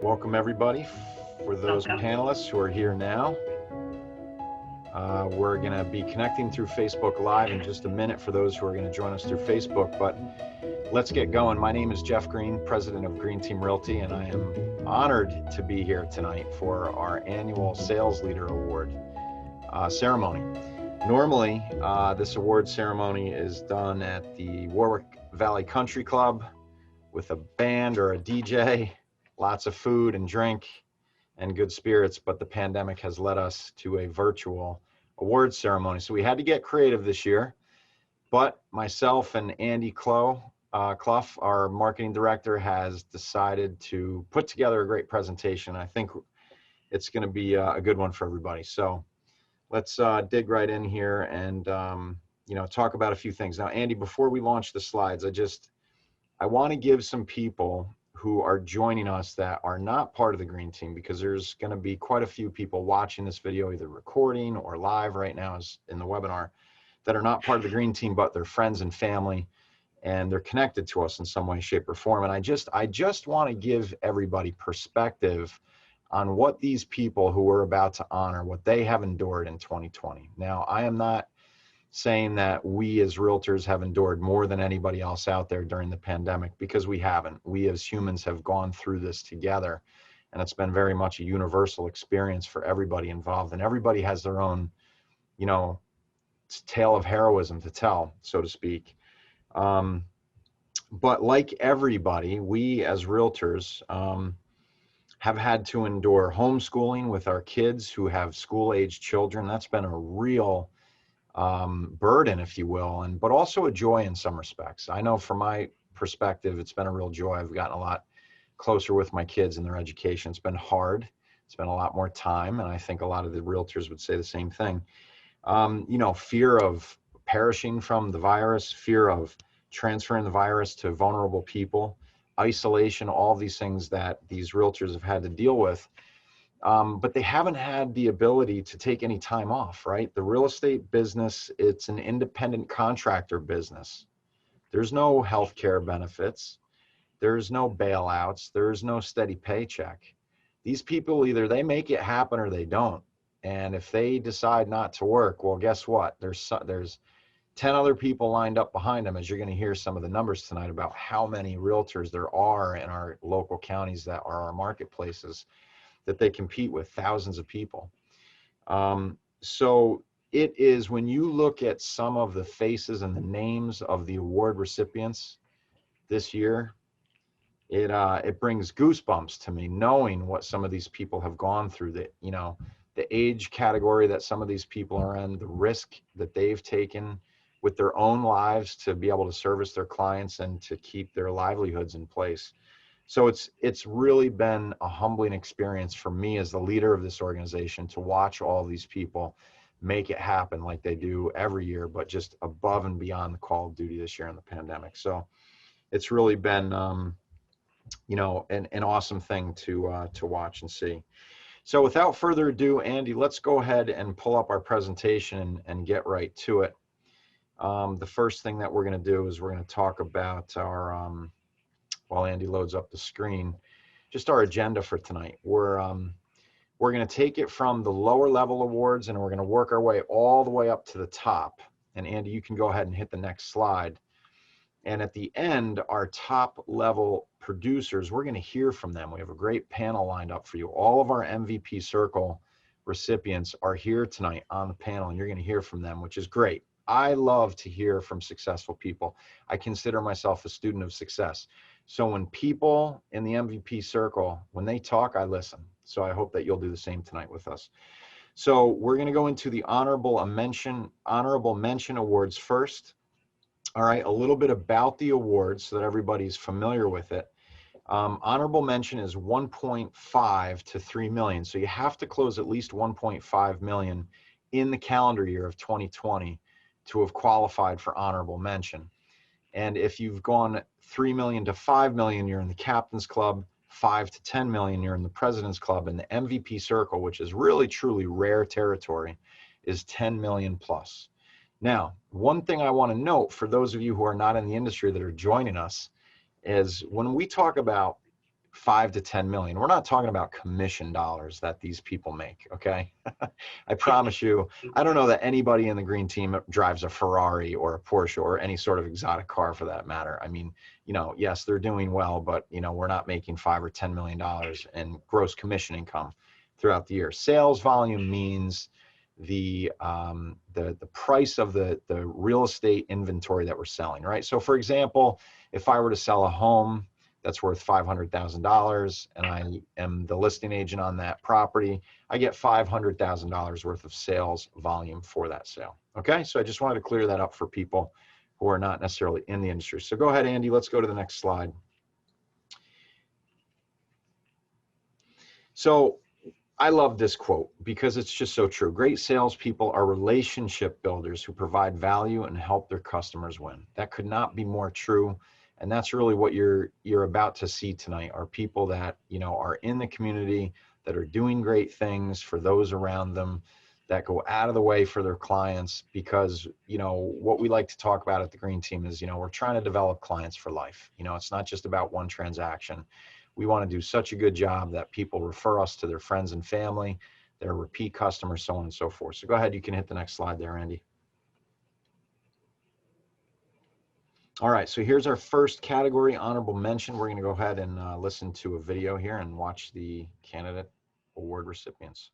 Welcome everybody. For those panelists who are here now, we're going to be connecting through Facebook Live in just a minute for those who are going to join us through Facebook, but let's get going. My name is Geoff Green, president of Green Team Realty, and I am honored to be here tonight for our annual Sales Leader Award ceremony. Normally, this award ceremony is done at the Warwick Valley Country Club with a band or a DJ, lots of food and drink and good spirits, but the pandemic has led us to a virtual award ceremony. So we had to get creative this year, but myself and Andy Clough, our marketing director, has decided to put together a great presentation. I think it's going to be a good one for everybody. So let's dig right in here and talk about a few things. Now, Andy, before we launch the slides, I want to give some people who are joining us that are not part of the Green Team, because there's going to be quite a few people watching this video, either recording or live right now as in the webinar, that are not part of the Green Team, but they're friends and family, and they're connected to us in some way, shape, or form. And I just want to give everybody perspective on what these people who we're about to honor, what they have endured in 2020. Now, I am not saying that we as realtors have endured more than anybody else out there during the pandemic, because we haven't. We as humans have gone through this together, and it's been very much a universal experience for everybody involved, and everybody has their own, tale of heroism to tell, so to speak. But like everybody, we as realtors have had to endure homeschooling with our kids who have school-aged children. That's been a real burden, if you will, but also a joy in some respects. I know from my perspective, it's been a real joy. I've gotten a lot closer with my kids and their education. It's been hard. It's been a lot more time, and I think a lot of the realtors would say the same thing. Fear of perishing from the virus, fear of transferring the virus to vulnerable people, isolation, all these things that these realtors have had to deal with. But they haven't had the ability to take any time off, right? The real estate business, it's an independent contractor business. There's no healthcare benefits. There's no bailouts. There's no steady paycheck. These people, either they make it happen or they don't. And if they decide not to work, well, guess what? There's 10 other people lined up behind them, as you're going to hear some of the numbers tonight about how many realtors there are in our local counties that are our marketplaces, that they compete with, thousands of people. So it is, when you look at some of the faces and the names of the award recipients this year, it brings goosebumps to me, knowing what some of these people have gone through, the age category that some of these people are in, the risk that they've taken with their own lives to be able to service their clients and to keep their livelihoods in place. So it's really been a humbling experience for me as the leader of this organization to watch all these people make it happen like they do every year, but just above and beyond the call of duty this year in the pandemic. So it's really been, an awesome thing to watch and see. So without further ado, Andy, let's go ahead and pull up our presentation and get right to it. The first thing that we're going to do is we're going to talk about our, while Andy loads up the screen, just our agenda for tonight. We're going to take it from the lower level awards, and we're going to work our way all the way up to the top. And Andy, you can go ahead and hit the next slide. And at the end, our top level producers, we're going to hear from them. We have a great panel lined up for you. All of our MVP Circle recipients are here tonight on the panel, and you're going to hear from them, which is great. I love to hear from successful people. I consider myself a student of success. So when people in the MVP circle, when they talk, I listen. So I hope that you'll do the same tonight with us. So we're going to go into the honorable mention awards first. All right, a little bit about the awards so that everybody's familiar with it. Honorable mention is 1.5 to 3 million. So you have to close at least 1.5 million in the calendar year of 2020 to have qualified for honorable mention. And if you've gone 3 million to 5 million, you're in the Captain's Club. 5 to 10 million, you're in the President's Club. And the MVP Circle, which is really, truly rare territory, is 10 million plus. Now, one thing I want to note for those of you who are not in the industry that are joining us is when we talk about 5 to 10 million. We're not talking about commission dollars that these people make, okay? I promise you, I don't know that anybody in the green team drives a Ferrari or a Porsche or any sort of exotic car for that matter. I mean, yes, they're doing well, but we're not making 5 or 10 million dollars in gross commission income throughout the year. Sales volume means the price of the real estate inventory that we're selling, right? So for example, if I were to sell a home that's worth $500,000 and I am the listing agent on that property, I get $500,000 worth of sales volume for that sale. Okay, so I just wanted to clear that up for people who are not necessarily in the industry. So go ahead, Andy, let's go to the next slide. So I love this quote because it's just so true. Great salespeople are relationship builders who provide value and help their customers win. That could not be more true. And that's really what you're about to see tonight, are people that, are in the community, that are doing great things for those around them, that go out of the way for their clients, because, what we like to talk about at the Green Team is, we're trying to develop clients for life. It's not just about one transaction. We want to do such a good job that people refer us to their friends and family, their repeat customers, so on and so forth. So go ahead, you can hit the next slide there, Andy. All right, so here's our first category, honorable mention. We're going to go ahead and listen to a video here and watch the candidate award recipients.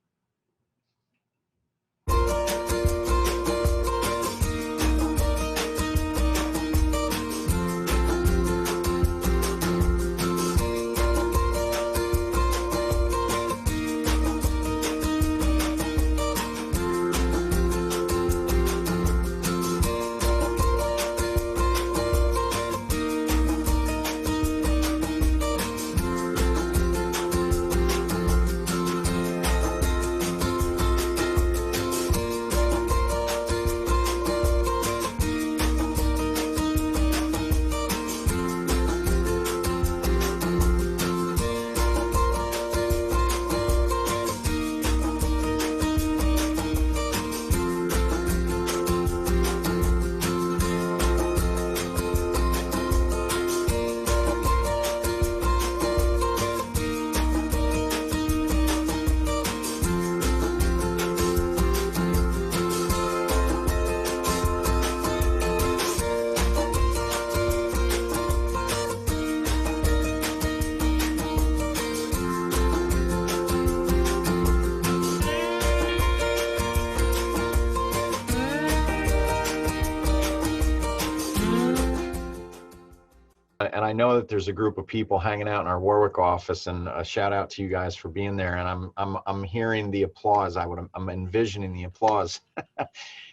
And I know that there's a group of people hanging out in our Warwick office, and a shout out to you guys for being there. And I'm hearing the applause. I'm envisioning the applause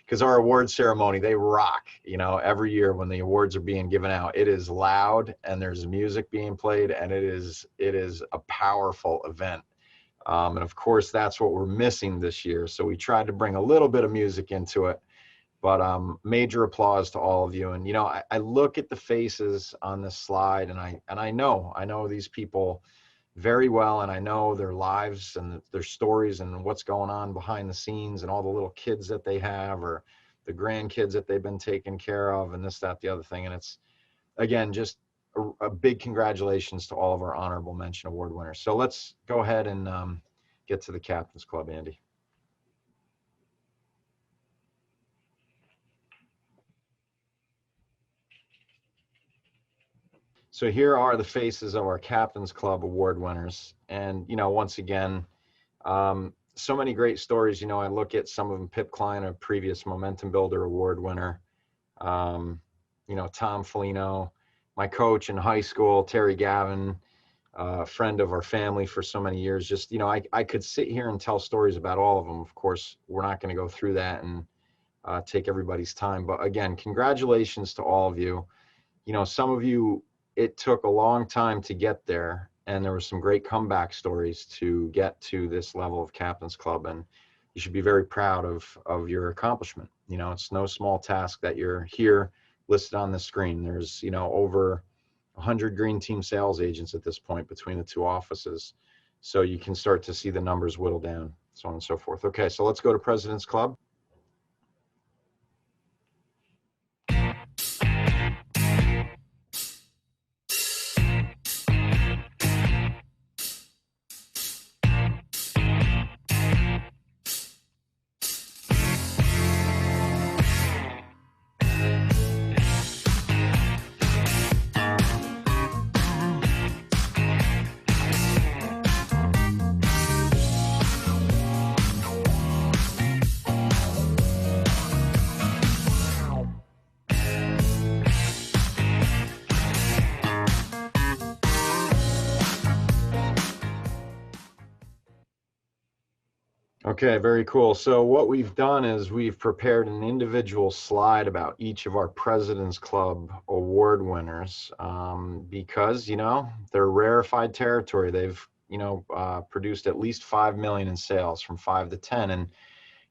because our award ceremony, they rock. Every year when the awards are being given out, it is loud and there's music being played, and it is a powerful event. And of course, that's what we're missing this year. So we tried to bring a little bit of music into it. But major applause to all of you. And I look at the faces on this slide, and I know these people very well, and I know their lives and their stories and what's going on behind the scenes, and all the little kids that they have, or the grandkids that they've been taking care of, and this, that, the other thing. And it's, again, just a big congratulations to all of our honorable mention award winners. So let's go ahead and get to the Captain's Club, Andy. So here are the faces of our Captain's Club award winners. And, once again, so many great stories. I look at some of them. Pip Klein, a previous Momentum Builder award winner. Tom Felino, my coach in high school, Terry Gavin, a friend of our family for so many years. Just, I could sit here and tell stories about all of them. Of course, we're not going to go through that and take everybody's time. But again, congratulations to all of you. Some of you, it took a long time to get there, and there were some great comeback stories to get to this level of Captain's Club, and you should be very proud of your accomplishment. It's no small task that you're here listed on the screen. There's, over 100 Green Team sales agents at this point between the two offices. So you can start to see the numbers whittle down, so on and so forth. Okay, so let's go to President's Club. Okay, very cool. So what we've done is we've prepared an individual slide about each of our President's Club award winners, because, they're rarefied territory. They've, produced at least 5 million in sales from 5 to 10. And,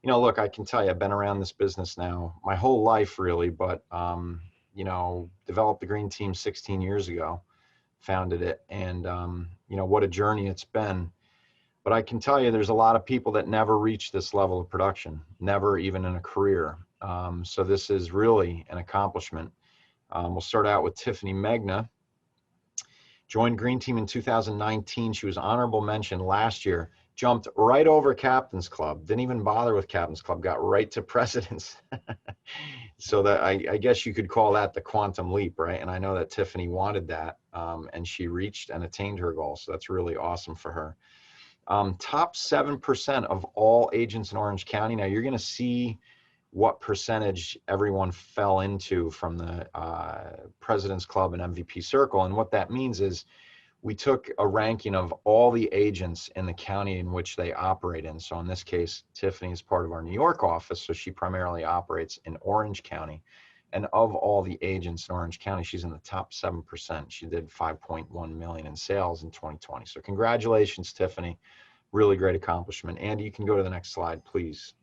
look, I can tell you, I've been around this business now my whole life really, but, developed the Green Team 16 years ago, founded it. And, what a journey it's been. But I can tell you there's a lot of people that never reach this level of production, never even in a career. So this is really an accomplishment. We'll start out with Tiffany Megna. Joined Green Team in 2019. She was honorable mention last year. Jumped right over Captain's Club. Didn't even bother with Captain's Club. Got right to President's. So that I guess you could call that the quantum leap, right? And I know that Tiffany wanted that, and she reached and attained her goal. So that's really awesome for her. Top 7% of all agents in Orange County. Now you're going to see what percentage everyone fell into from the President's Club and MVP Circle. And what that means is we took a ranking of all the agents in the county in which they operate in. So in this case, Tiffany is part of our New York office, so she primarily operates in Orange County. And of all the agents in Orange County, she's in the top 7%. She did 5.1 million in sales in 2020. So congratulations, Tiffany. Really great accomplishment. Andy, you can go to the next slide, please.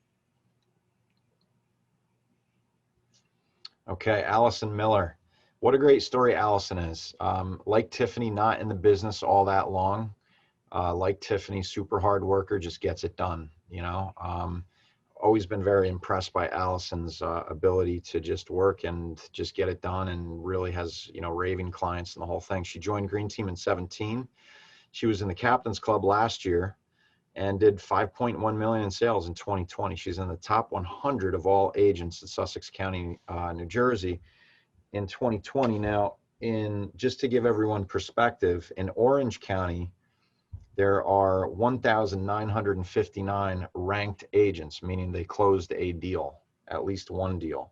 Okay, Allison Miller. What a great story Allison is. Like Tiffany, not in the business all that long. Like Tiffany, super hard worker, just gets it done, always been very impressed by Allison's ability to just work and just get it done, and really has, raving clients and the whole thing. She joined Green Team in 2017. She was in the Captain's Club last year and did 5.1 million in sales in 2020. She's in the top 100 of all agents in Sussex County, New Jersey in 2020. Now, just to give everyone perspective, in Orange County, there are 1,959 ranked agents, meaning they closed a deal, at least one deal.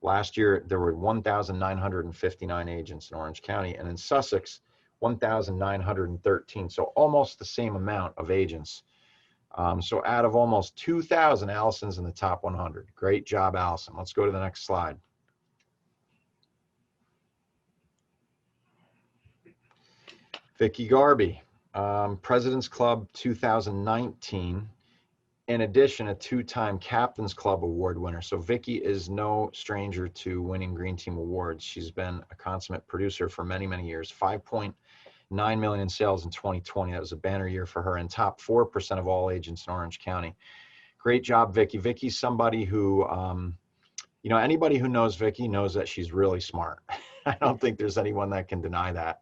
Last year, there were 1,959 agents in Orange County, and in Sussex, 1,913. So almost the same amount of agents. So out of almost 2,000, Allison's in the top 100. Great job, Allison. Let's go to the next slide. Vicky Garby. President's Club 2019. In addition, a two-time Captain's Club award winner. So Vicky is no stranger to winning Green Team awards. She's been a consummate producer for many, many years. 5.9 million in sales in 2020. That was a banner year for her, and top 4% of all agents in Orange County. Great job, Vicky. Vicky's somebody who, anybody who knows Vicky knows that she's really smart. I don't think there's anyone that can deny that.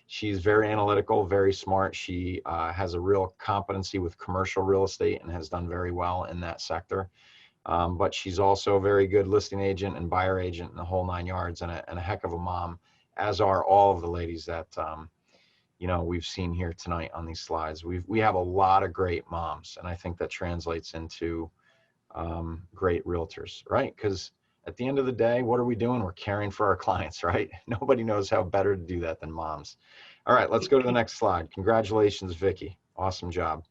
She's very analytical, very smart. She has a real competency with commercial real estate and has done very well in that sector. But she's also a very good listing agent and buyer agent in the whole 9 yards, and a heck of a mom, as are all of the ladies that we've seen here tonight on these slides. We have a lot of great moms, and I think that translates into great realtors, right? Because at the end of the day, what are we doing? We're caring for our clients, right? Nobody knows how better to do that than moms. All right, let's go to the next slide. Congratulations, Vicky. Awesome job.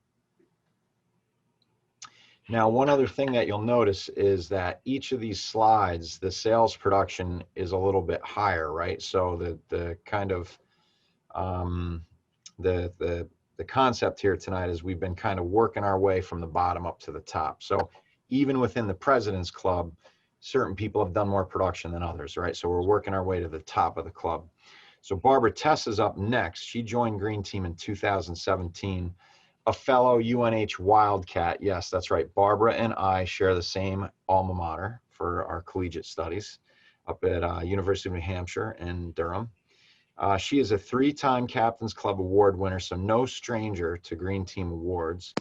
Now, one other thing that you'll notice is that each of these slides, the sales production is a little bit higher, right? So the kind of the concept here tonight is we've been kind of working our way from the bottom up to the top. So even within the President's Club, certain people have done more production than others, right? So we're working our way to the top of the club. So Barbara Tess is up next. She joined Green Team in 2017, a fellow UNH Wildcat. Yes, that's right. Barbara and I share the same alma mater for our collegiate studies up at University of New Hampshire in Durham. She is a 3-time Captain's Club award winner, so no stranger to Green Team awards.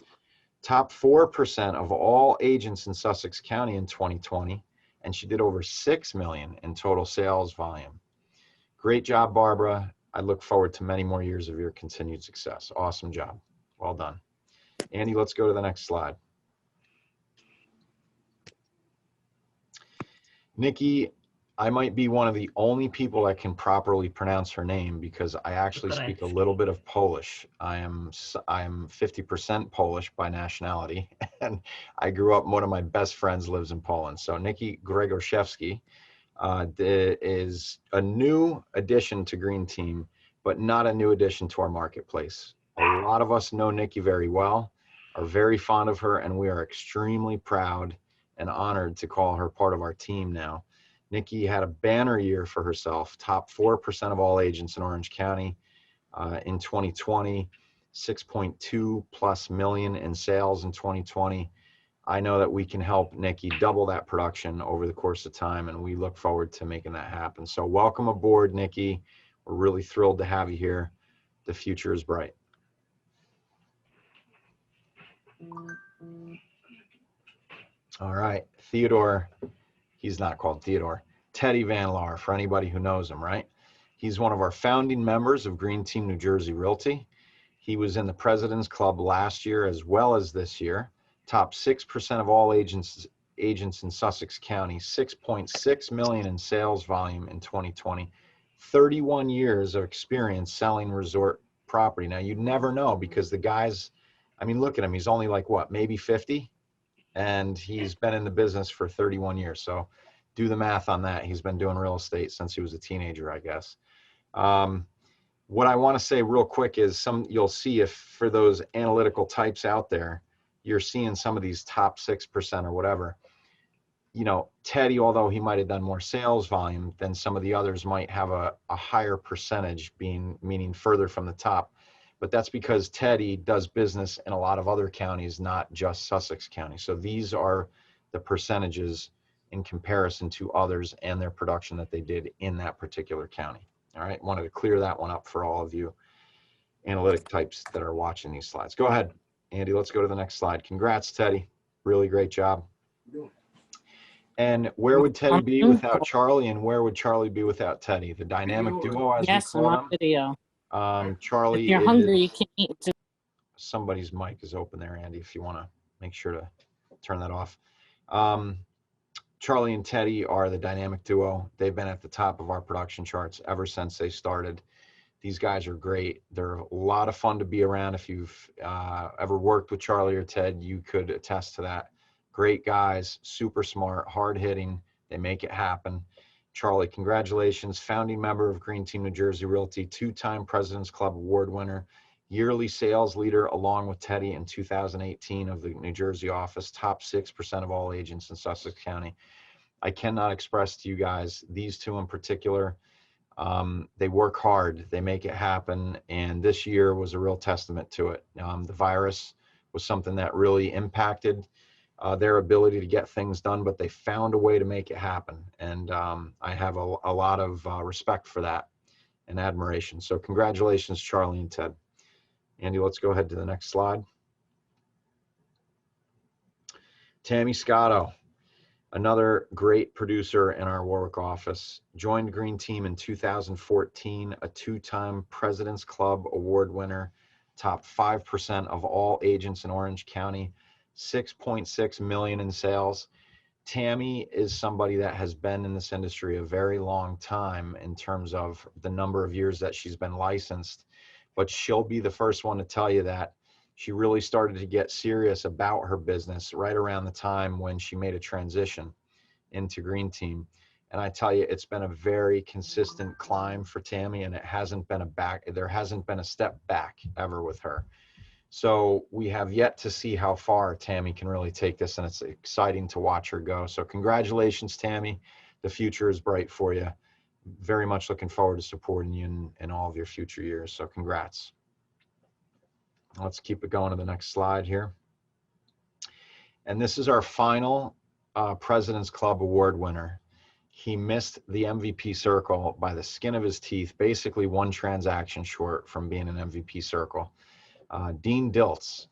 Top 4% of all agents in Sussex County in 2020. And she did over 6 million in total sales volume. Great job, Barbara. I look forward to many more years of your continued success. Awesome job. Well done. Andy, let's go to the next slide. Nikki I might be one of the only people that can properly pronounce her name because I actually speak a little bit of Polish. I am 50% Polish by nationality, and I grew up. One of my best friends lives in Poland. So Nikki Gregorszewski is a new addition to Green Team, but not a new addition to our marketplace. A lot of us know Nikki very well, are very fond of her, and we are extremely proud and honored to call her part of our team now. Nikki had a banner year for herself, top 4% of all agents in Orange County in 2020, 6.2 plus million in sales in 2020. I know that we can help Nikki double that production over the course of time, and we look forward to making that happen. So welcome aboard, Nikki. We're really thrilled to have you here. The future is bright. All right, Theodore. He's not called Theodore. Teddy Van Laar, for anybody who knows him, right? He's one of our founding members of Green Team New Jersey Realty. He was in the President's Club last year as well as this year. Top 6% of all agents in Sussex County, 6.6 million in sales volume in 2020, 31 years of experience selling resort property. Now, you'd never know because the guy's, I mean, look at him. He's only like, what, maybe 50? And he's been in the business for 31 years. So do the math on that. He's been doing real estate since he was a teenager, I guess. What I want to say real quick is you'll see if for those analytical types out there, you're seeing some of these top 6% or whatever. You know, Teddy, although he might have done more sales volume than some of the others, might have a higher percentage meaning further from the top. But that's because Teddy does business in a lot of other counties, not just Sussex County. So these are the percentages in comparison to others and their production that they did in that particular county. All right, wanted to clear that one up for all of you analytic types that are watching these slides. Go ahead, Andy, let's go to the next slide. Congrats, Teddy. Really great job. And where would Teddy be without Charlie, and where would Charlie be without Teddy? The dynamic duo, as we call them. Video. Charlie, if you're hungry, you can eat. Somebody's mic is open there, Andy, if you want to make sure to turn that off. Charlie and Teddy are the dynamic duo. They've been at the top of our production charts ever since they started. These guys are great. They're a lot of fun to be around. If you've ever worked with Charlie or Ted, you could attest to that. Great guys, super smart, hard hitting. They make it happen. Charlie, congratulations. Founding member of Green Team New Jersey Realty, two-time President's Club Award winner, yearly sales leader along with Teddy in 2018 of the New Jersey office, top 6% of all agents in Sussex County. I cannot express to you guys, these two in particular, they work hard, they make it happen, and this year was a real testament to it. The virus was something that really impacted their ability to get things done, but they found a way to make it happen. And I have a lot of respect for that and admiration. So congratulations, Charlie and Ted. Andy, let's go ahead to the next slide. Tammy Scotto, another great producer in our Warwick office, joined Green Team in 2014, a two-time President's Club Award winner, top 5% of all agents in Orange County, 6.6 million in sales. Tammy is somebody that has been in this industry a very long time in terms of the number of years that she's been licensed, but she'll be the first one to tell you that she really started to get serious about her business right around the time when she made a transition into Green Team. And I tell you, it's been a very consistent climb for Tammy, and it hasn't been there hasn't been a step back ever with her. So we have yet to see how far Tammy can really take this, and it's exciting to watch her go. So congratulations, Tammy. The future is bright for you. Very much looking forward to supporting you in all of your future years. So congrats. Let's keep it going to the next slide here. And this is our final President's Club Award winner. He missed the MVP circle by the skin of his teeth, basically one transaction short from being an MVP circle. Dean Diltz.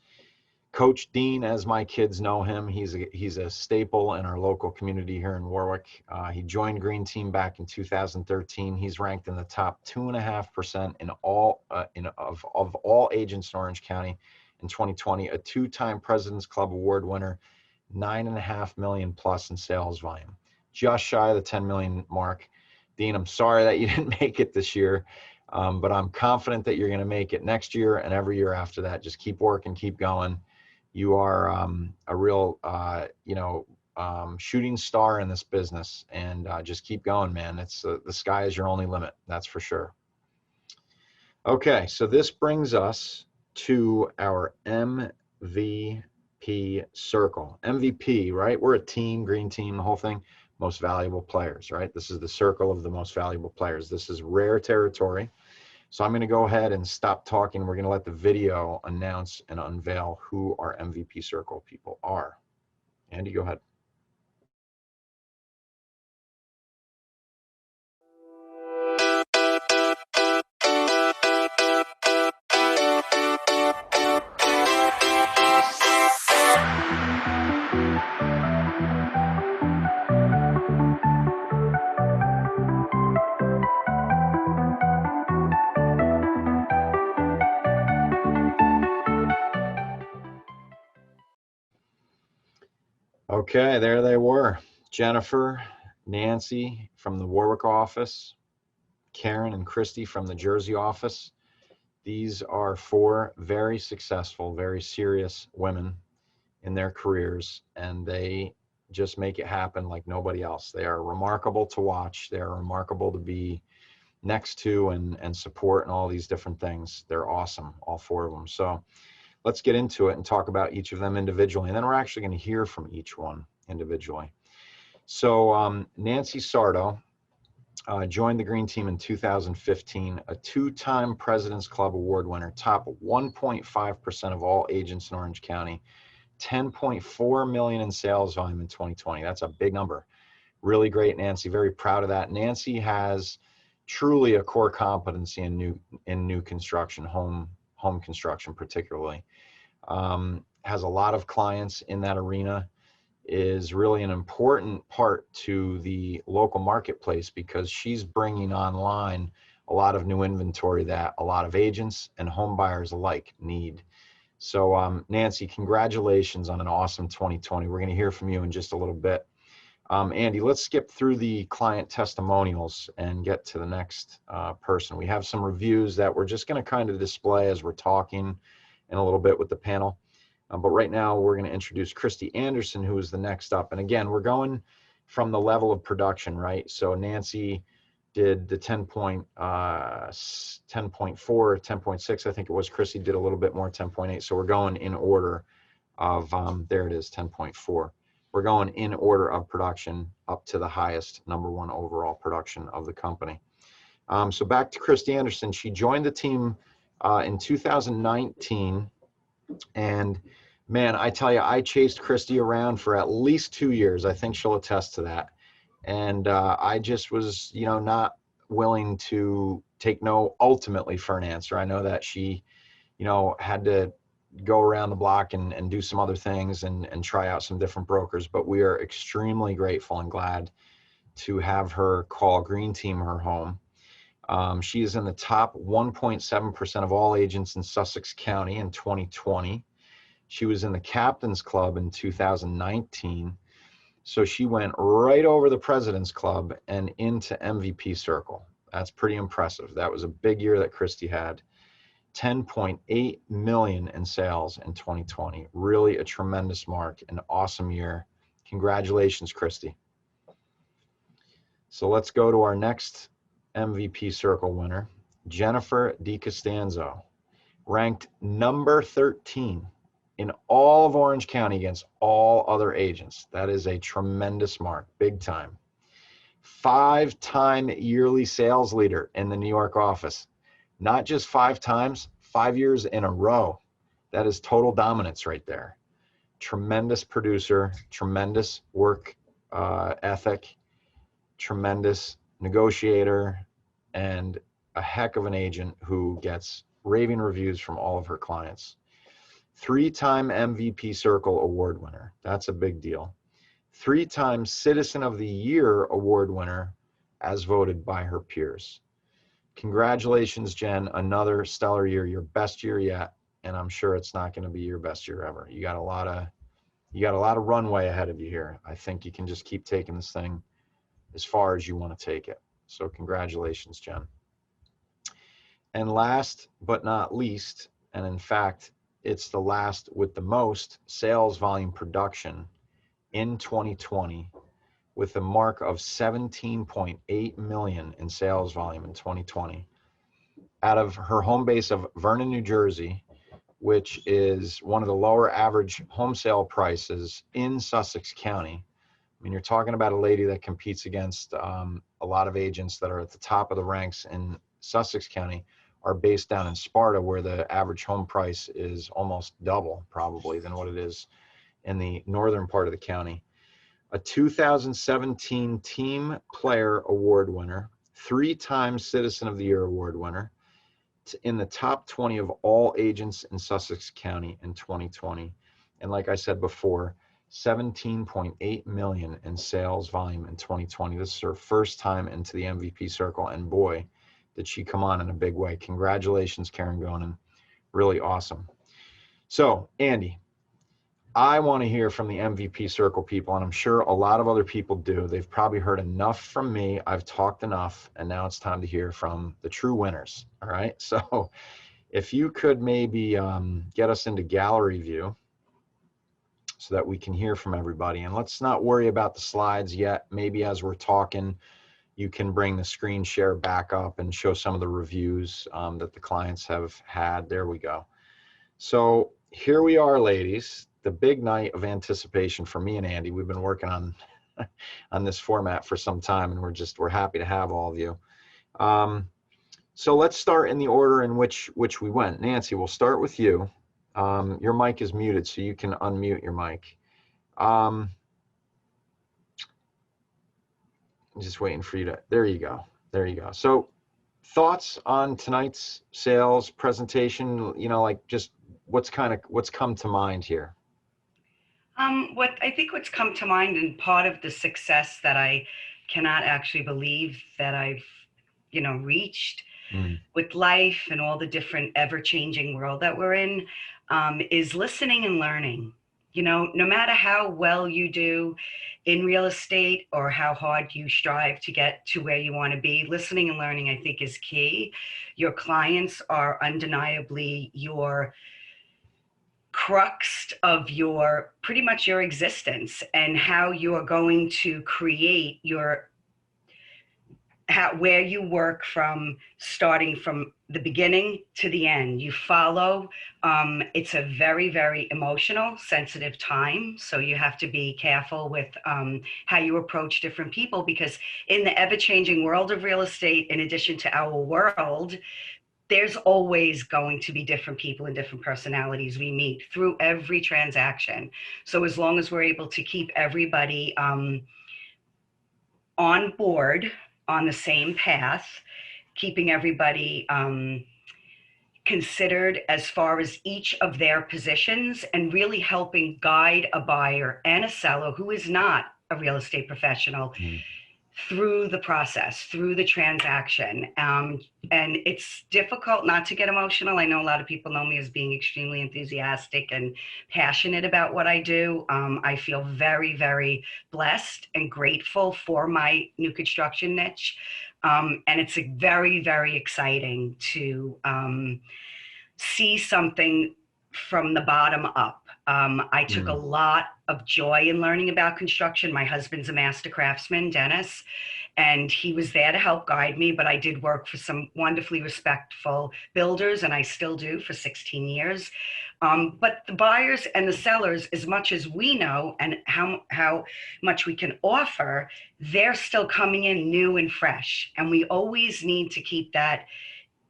Coach Dean, as my kids know him, he's a staple in our local community here in Warwick. He joined Green Team back in 2013. He's ranked in the top 2.5% of all agents in Orange County in 2020. A two-time President's Club Award winner, 9.5 million plus in sales volume. just shy of the 10 million mark. Dean, I'm sorry that you didn't make it this year, but I'm confident that you're going to make it next year and every year after that. Just keep working, keep going. You are a real, shooting star in this business, and just keep going, man. It's the sky is your only limit. That's for sure. Okay, so this brings us to our MVP circle. MVP, right? We're a team, green team, the whole thing. Most valuable players, right? This is the circle of the most valuable players. This is rare territory. So I'm going to go ahead and stop talking. We're going to let the video announce and unveil who our MVP circle people are. Andy, go ahead. Okay, there they were. Jennifer, Nancy from the Warwick office, Karen and Kristi from the Jersey office. These are 4 very successful, very serious women in their careers, and they just make it happen like nobody else. They are remarkable to watch. They are remarkable to be next to and support and all these different things. They're awesome, all 4 of them. So let's get into it and talk about each of them individually. And then we're actually going to hear from each one individually. So Nancy Sardo joined the Green Team in 2015, a 2-time President's Club Award winner, top 1.5% of all agents in Orange County, 10.4 million in sales volume in 2020. That's a big number. Really great, Nancy. Very proud of that. Nancy has truly a core competency in new construction, home construction particularly. Has a lot of clients in that arena, is really an important part to the local marketplace because she's bringing online a lot of new inventory that a lot of agents and home buyers alike need. So Nancy, congratulations on an awesome 2020. We're going to hear from you in just a little bit. Andy, let's skip through the client testimonials and get to the next person. We have some reviews that we're just going to kind of display as we're talking in a little bit with the panel. But right now we're going to introduce Kristi Anderson, who is the next up. And again, we're going from the level of production, right? So Nancy did the 10.4, 10.6, I think it was. Kristi did a little bit more, 10.8. So we're going in order of, there it is, 10.4. We're going in order of production up to the highest #1 overall production of the company. So back to Kristi Anderson. She joined the team in 2019. And man, I tell you, I chased Kristi around for at least 2 years. I think she'll attest to that. And I just was, not willing to take no ultimately for an answer. I know that she, had to go around the block and do some other things and try out some different brokers. But we are extremely grateful and glad to have her call Green Team her home. She is in the top 1.7% of all agents in Sussex County in 2020. She was in the Captain's Club in 2019. So she went right over the President's Club and into MVP Circle. That's pretty impressive. That was a big year that Kristi had. 10.8 million in sales in 2020. Really a tremendous mark, an awesome year. Congratulations, Kristi. So let's go to our next MVP Circle winner, Jennifer Dicostanzo, ranked number 13 in all of Orange County against all other agents. That is a tremendous mark, big time. 5-time yearly sales leader in the New York office. Not just 5 times, 5 years in a row. That is total dominance right there. Tremendous producer, tremendous work ethic, tremendous negotiator, and a heck of an agent who gets raving reviews from all of her clients. 3-time MVP Circle Award winner. That's a big deal. 3-time Citizen of the Year Award winner as voted by her peers. Congratulations, Jen. Another stellar year, your best year yet. And I'm sure it's not going to be your best year ever. You got a lot of runway ahead of you here. I think you can just keep taking this thing as far as you want to take it. So congratulations, Jen. And last but not least, and in fact, it's the last with the most sales volume production in 2020, with a mark of 17.8 million in sales volume in 2020, out of her home base of Vernon, New Jersey, which is one of the lower average home sale prices in Sussex County. I mean, you're talking about a lady that competes against a lot of agents that are at the top of the ranks in Sussex County, are based down in Sparta, where the average home price is almost double probably than what it is in the northern part of the county. A 2017 Team Player Award winner, 3-time Citizen of the Year Award winner, in the top 20 of all agents in Sussex County in 2020. And like I said before, 17.8 million in sales volume in 2020. This is her first time into the MVP circle, and boy, did she come on in a big way. Congratulations, Keren Gonen. Really awesome. So, Andy, I want to hear from the MVP circle people, and I'm sure a lot of other people do. They've probably heard enough from me. I've talked enough, and now it's time to hear from the true winners. All right. So if you could maybe get us into gallery view so that we can hear from everybody. And let's not worry about the slides yet. Maybe as we're talking, you can bring the screen share back up and show some of the reviews that the clients have had. There we go. So here we are, ladies, the big night of anticipation for me and Andy. We've been working on this format for some time, and we're happy to have all of you. So let's start in the order in which we went. Nancy, we'll start with you. Your mic is muted, so you can unmute your mic. I'm just waiting for you to, there you go. There you go. So thoughts on tonight's sales presentation, like just what's come to mind here? What's come to mind, and part of the success that I cannot actually believe that I've, reached with life and all the different ever-changing world that we're in, is listening and learning. No matter how well you do in real estate or how hard you strive to get to where you want to be, listening and learning, I think, is key. Your clients are undeniably your crux of pretty much your existence, and how you are going to create where you work from, starting from the beginning to the end. You follow. It's a very, very emotional, sensitive time. So you have to be careful with how you approach different people, because in the ever-changing world of real estate, in addition to our world, there's always going to be different people and different personalities we meet through every transaction. So as long as we're able to keep everybody on board, on the same path, keeping everybody considered as far as each of their positions, and really helping guide a buyer and a seller who is not a real estate professional through the process, through the transaction. And it's difficult not to get emotional. I know a lot of people know me as being extremely enthusiastic and passionate about what I do. I feel very, very blessed and grateful for my new construction niche. And it's very, very exciting to see something from the bottom up. I took a lot of joy in learning about construction. My husband's a master craftsman, Dennis, and he was there to help guide me, but I did work for some wonderfully respectful builders, and I still do, for 16 years. But the buyers and the sellers, as much as we know and how much we can offer, they're still coming in new and fresh. And we always need to keep that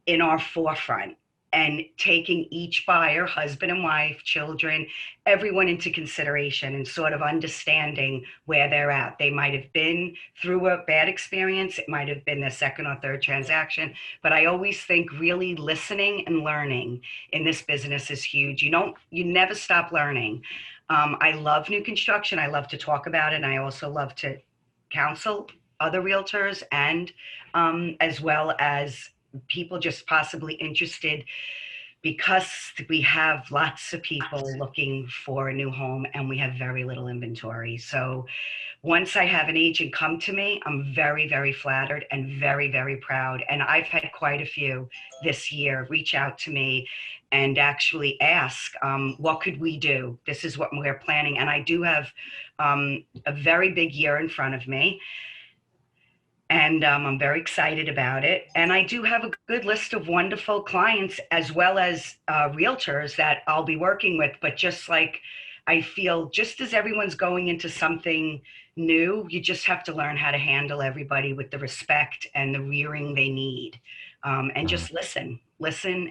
in our forefront, and taking each buyer, husband and wife, children, everyone into consideration, and sort of understanding where they're at. They might have been through a bad experience. It might have been their second or third transaction. But I always think really listening and learning in this business is huge. You never stop learning. I love new construction. I love to talk about it. And I also love to counsel other realtors, and as well as people just possibly interested because we have lots of people looking for a new home and we have very little inventory. So once I have an agent come to me, I'm very, very flattered and very, very proud. And I've had quite a few this year reach out to me and actually ask, what could we do? This is what we're planning. And I do have a very big year in front of me. And I'm very excited about it. And I do have a good list of wonderful clients as well as realtors that I'll be working with. But just like I feel, just as everyone's going into something new, you just have to learn how to handle everybody with the respect and the rearing they need. And just listen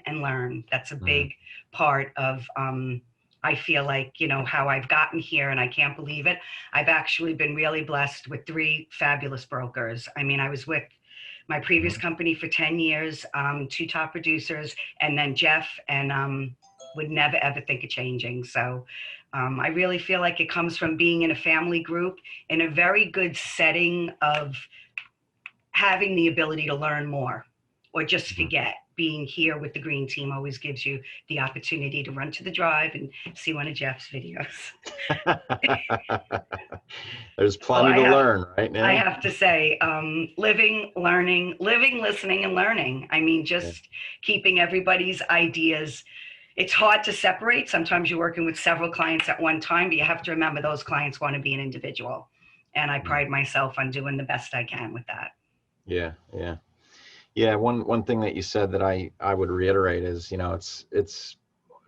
and learn. That's a big part of I feel like, how I've gotten here, and I can't believe it. I've actually been really blessed with 3 fabulous brokers. I mean, I was with my previous company for 10 years, 2 top producers, and then Geoff, and would never, ever think of changing. So I really feel like it comes from being in a family group in a very good setting of having the ability to learn more or just forget. Being here with the green team always gives you the opportunity to run to the drive and see one of Geoff's videos. There's plenty to learn right now. I have to say, living, listening, and learning. I mean, just keeping everybody's ideas. It's hard to separate. Sometimes you're working with several clients at one time, but you have to remember those clients want to be an individual. And I pride myself on doing the best I can with that. Yeah. One thing that you said that I would reiterate is, it's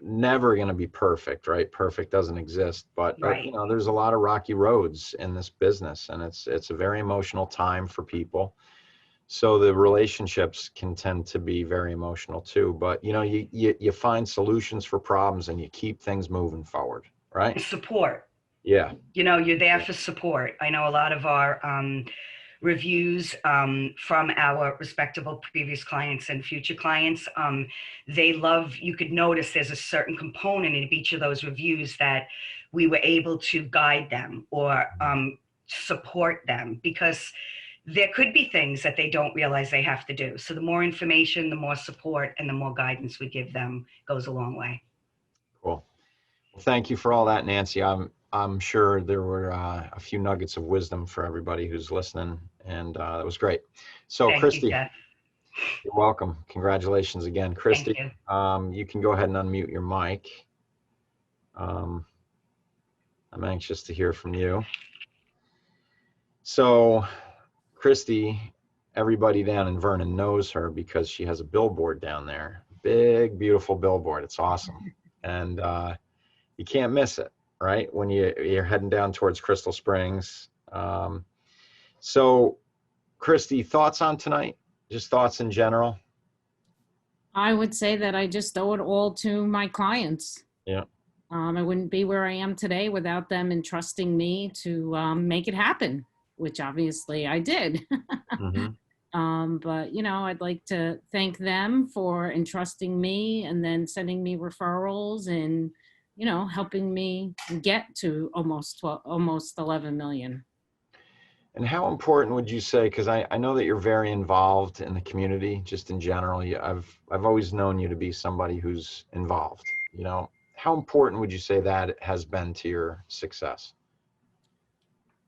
never going to be perfect, right? Perfect doesn't exist, but there's a lot of rocky roads in this business, and it's a very emotional time for people. So the relationships can tend to be very emotional too, but you find solutions for problems and you keep things moving forward, right? Support. Yeah. You're there for support. I know a lot of our reviews from our respectable previous clients and future clients. They love, you could notice there's a certain component in each of those reviews that we were able to guide them or support them, because there could be things that they don't realize they have to do. So the more information, the more support, and the more guidance we give them goes a long way. Cool. Well, thank you for all that, Nancy. I'm sure there were a few nuggets of wisdom for everybody who's listening, and that was great. So, Thank Kristi, you, Geoff. You're welcome. Congratulations again, Kristi. Thank you. You can go ahead and unmute your mic. I'm anxious to hear from you. So, Kristi, everybody down in Vernon knows her because she has a billboard down there. Big, beautiful billboard. It's awesome. And you can't miss it, right? When you're heading down towards Crystal Springs. So, Kristi, thoughts on tonight? Just thoughts in general? I would say that I just owe it all to my clients. Yeah. I wouldn't be where I am today without them entrusting me to make it happen, which obviously I did. But, I'd like to thank them for entrusting me and then sending me referrals and, helping me get to almost 11 million. And how important would you say, because I know that you're very involved in the community, just in general. I've always known you to be somebody who's involved. How important would you say that has been to your success?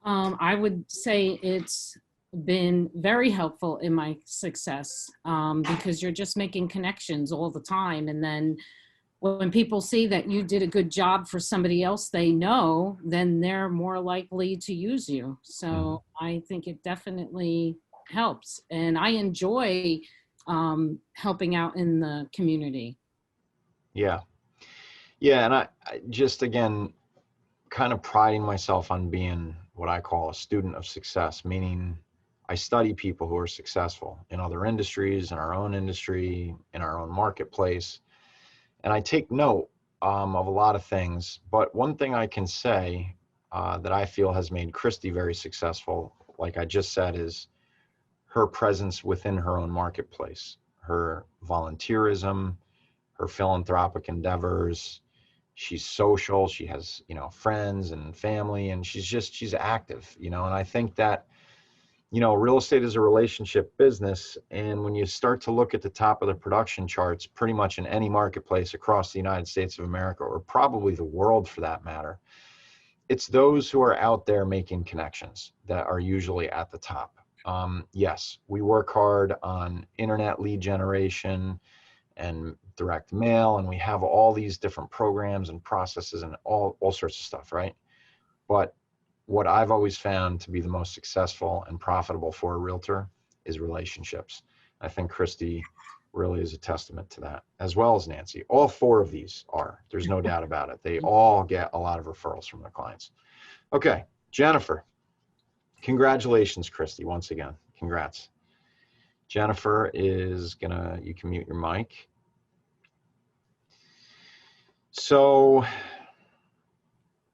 I would say it's been very helpful in my success because you're just making connections all the time. And then when people see that you did a good job for somebody else they know, then they're more likely to use you. So I think it definitely helps. And I enjoy helping out in the community. Yeah. Yeah. And I just, again, kind of priding myself on being what I call a student of success, meaning I study people who are successful in other industries, in our own industry, in our own marketplace. And I take note of a lot of things, but one thing I can say that I feel has made Kristi very successful, like I just said, is her presence within her own marketplace, her volunteerism, her philanthropic endeavors. She's social, she has, friends and family, and she's active, and I think that you know, real estate is a relationship business. And when you start to look at the top of the production charts, pretty much in any marketplace across the United States of America, or probably the world for that matter, it's those who are out there making connections that are usually at the top. Yes, we work hard on internet lead generation and direct mail, and we have all these different programs and processes and all sorts of stuff, right? But what I've always found to be the most successful and profitable for a realtor is relationships. I think Kristi really is a testament to that, as well as Nancy. All four of these are, there's no doubt about it. They all get a lot of referrals from their clients. Okay, Jennifer. Congratulations, Kristi, once again. Congrats. Jennifer is gonna, you can mute your mic. So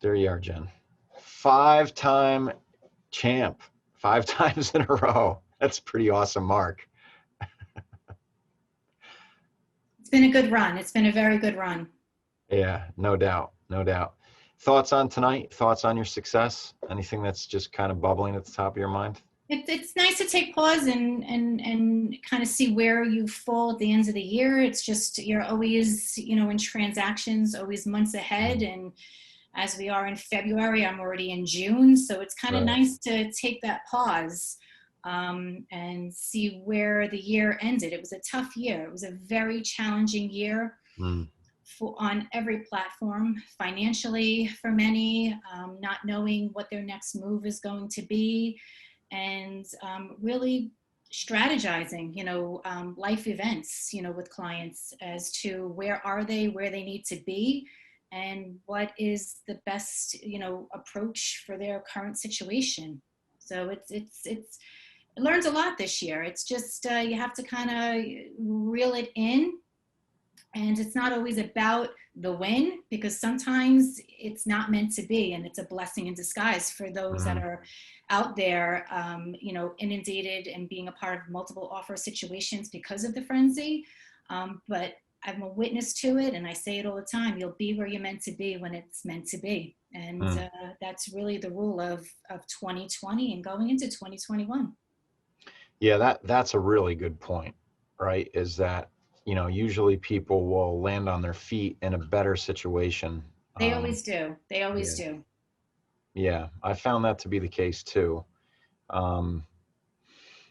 there you are, Jen. 5-time champ, 5 times in a row. That's a pretty awesome mark. It's been a good run. It's been a very good run. Yeah, no doubt, no doubt. Thoughts on tonight? Thoughts on your success? Anything that's just kind of bubbling at the top of your mind? It's nice to take pause and kind of see where you fall at the end of the year. It's just, you're always, you know, in transactions, always months ahead. And as we are in February, I'm already in June. So it's kind of nice to take that pause and see where the year ended. It was a tough year. It was a very challenging year on every platform, financially for many, not knowing what their next move is going to be, and really strategizing, you know, life events, you know, with clients as to where are they, where they need to be, and what is the best, you know, approach for their current situation. So it learns a lot this year. It's just, you have to kind of reel it in. And it's not always about the win, because sometimes it's not meant to be, and it's a blessing in disguise for those that are out there, you know, inundated and being a part of multiple offer situations because of the frenzy. But I'm a witness to it, and I say it all the time: you'll be where you're meant to be when it's meant to be. And that's really the rule of 2020 and going into 2021. Yeah, that's a really good point, right? Is that, you know, usually people will land on their feet in a better situation. They always do. They always do. Yeah, I found that to be the case too.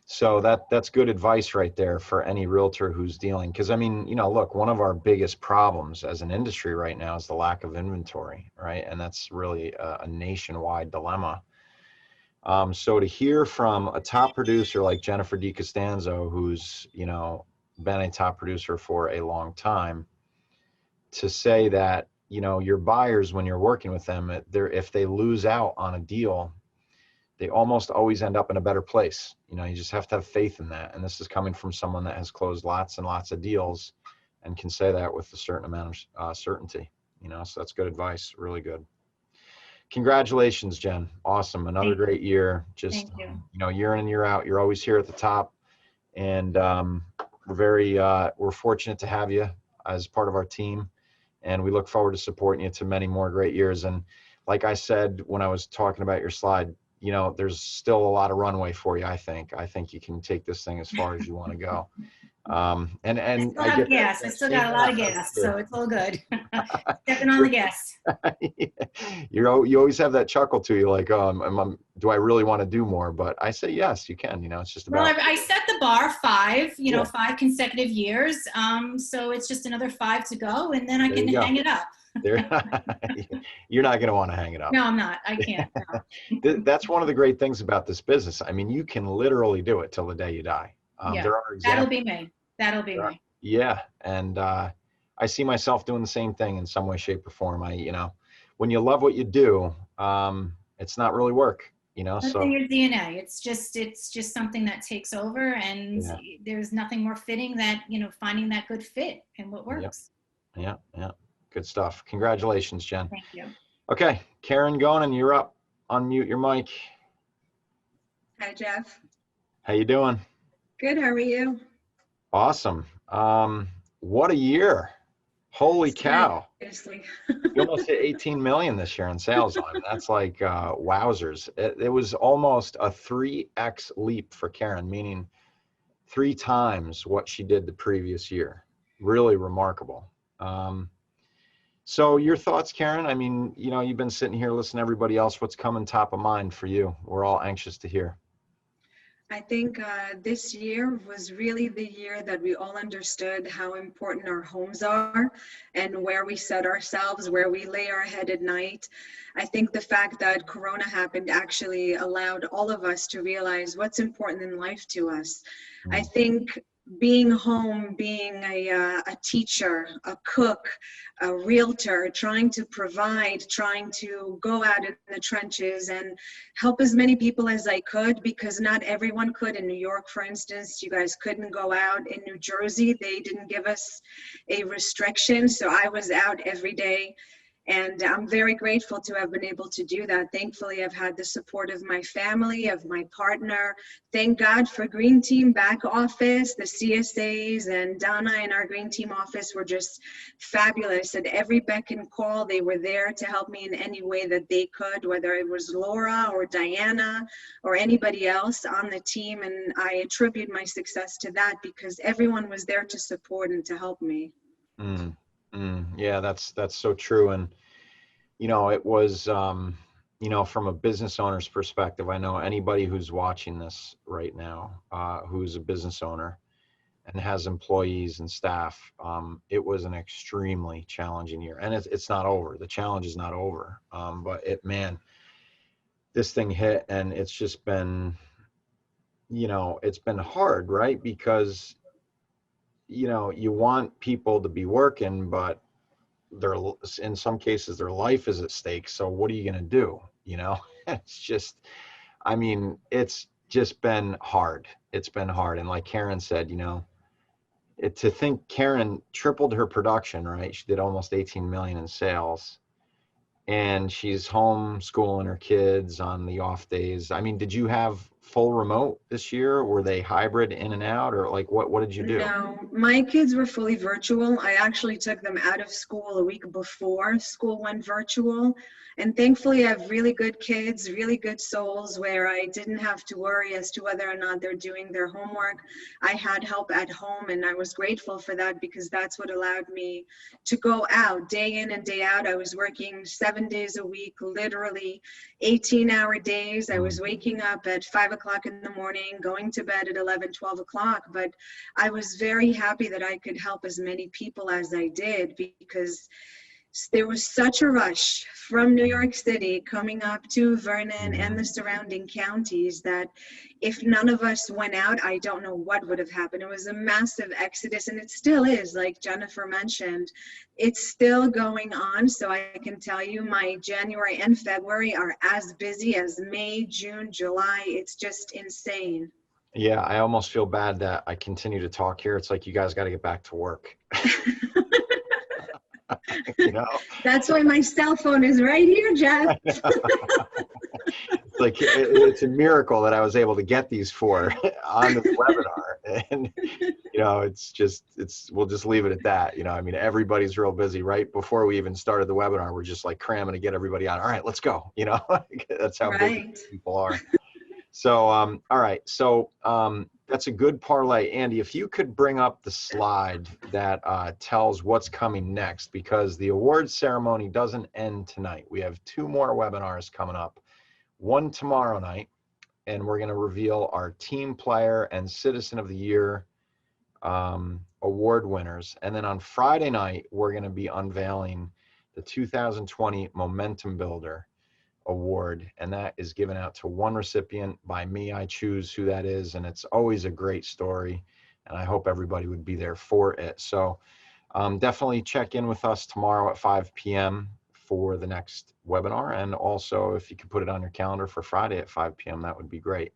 So that's good advice right there for any realtor who's dealing. Because I mean, you know, look, one of our biggest problems as an industry right now is the lack of inventory, right? And that's really a nationwide dilemma. So to hear from a top producer like Jennifer Dicostanzo, who's, you know, been a top producer for a long time, to say that, you know, your buyers, when you're working with them, if they lose out on a deal, they almost always end up in a better place. You know, you just have to have faith in that. And this is coming from someone that has closed lots and lots of deals and can say that with a certain amount of certainty, you know, so that's good advice. Really good. Congratulations, Jen. Awesome. Another great year. Just, you know, year in and year out, you're always here at the top. And we're fortunate to have you as part of our team. And we look forward to supporting you to many more great years. And like I said, when I was talking about your slide, you know, there's still a lot of runway for you. I think you can take this thing as far as you want to go. And I still have gas. I still got a lot of gas, so it's all good. Stepping on the gas. You always have that chuckle to you, like, do I really want to do more? But I say yes, you can. You know, it's just about. Well, I set the bar 5. You know, 5 consecutive years. So it's just another 5 to go, and then I can hang it up. You're not going to want to hang it up. No, I'm not. I can't. No. That's one of the great things about this business. I mean, you can literally do it till the day you die. There are examples. That'll be me. That'll be me. Yeah. And I see myself doing the same thing in some way, shape, or form. You know, when you love what you do, it's not really work, you know. That's in your DNA. It's just something that takes over, and there's nothing more fitting that, you know, finding that good fit and what works. Yeah. Good stuff. Congratulations, Jen. Thank you. Okay, Keren, Gonen, you're up. Unmute your mic. Hi, Geoff. How you doing? Good. How are you? Awesome. What a year. Holy cow. Seriously. You almost hit 18 million this year in sales volume. That's like wowzers. It was almost a 3x leap for Keren, meaning 3 times what she did the previous year. Really remarkable. So your thoughts, Keren? I mean, you know, you've been sitting here listening to everybody else. What's coming top of mind for you? We're all anxious to hear. I think this year was really the year that we all understood how important our homes are and where we set ourselves, where we lay our head at night. I think the fact that Corona happened actually allowed all of us to realize what's important in life to us. I think being home, being a teacher, a cook, a realtor, trying to provide, trying to go out in the trenches and help as many people as I could, because not everyone could. In New York, for instance, you guys couldn't go out. In New Jersey, they didn't give us a restriction, so I was out every day. And I'm very grateful to have been able to do that. Thankfully, I've had the support of my family, of my partner. Thank God for Green Team back office, the CSAs, and Donna in our Green Team office were just fabulous. At every beck and call, they were there to help me in any way that they could, whether it was Laura or Diana or anybody else on the team. And I attribute my success to that because everyone was there to support and to help me. Yeah, that's so true. And, you know, it was, you know, from a business owner's perspective, I know anybody who's watching this right now, who's a business owner and has employees and staff, it was an extremely challenging year. And it's not over. The challenge is not over. But this thing hit, and it's just been, you know, it's been hard, right? Because, you know, you want people to be working, but in some cases their life is at stake. So what are you going to do? You know, it's just, I mean, it's just been hard. It's been hard. And like Keren said, you know, to think Keren tripled her production, right? She did almost 18 million in sales, and she's homeschooling her kids on the off days. I mean, did you have full remote this year? Were they hybrid in and out, or like what did you do? No, my kids were fully virtual. I actually took them out of school a week before school went virtual. And thankfully, I have really good kids, really good souls, where I didn't have to worry as to whether or not they're doing their homework. I had help at home, and I was grateful for that because that's what allowed me to go out day in and day out. I was working 7 days a week, literally 18-hour days. I was waking up at 5 o'clock in the morning, going to bed at 11, 12 o'clock. But I was very happy that I could help as many people as I did, because there was such a rush from New York City coming up to Vernon and the surrounding counties that if none of us went out, I don't know what would have happened. It was a massive exodus, and it still is, like Jennifer mentioned. It's still going on, so I can tell you my January and February are as busy as May, June, July. It's just insane. Yeah, I almost feel bad that I continue to talk here. It's like you guys got to get back to work. You know, that's why my cell phone is right here, Geoff. It's like it's a miracle that I was able to get these 4 on the webinar. And you know, we'll just leave it at that. You know, I mean, everybody's real busy. Right before we even started the webinar, we're just like cramming to get everybody on. All right, let's go. You know, that's how busy people are. So all right, so that's a good parlay. Andy, if you could bring up the slide that tells what's coming next, because the awards ceremony doesn't end tonight. We have 2 more webinars coming up, one tomorrow night, and we're going to reveal our team player and citizen of the year award winners. And then on Friday night, we're going to be unveiling the 2020 Momentum Builder Award, and that is given out to 1 recipient by me. I choose who that is, and it's always a great story, and I hope everybody would be there for it. So definitely check in with us tomorrow at 5 p.m. for the next webinar, and also if you could put it on your calendar for Friday at 5 p.m., that would be great.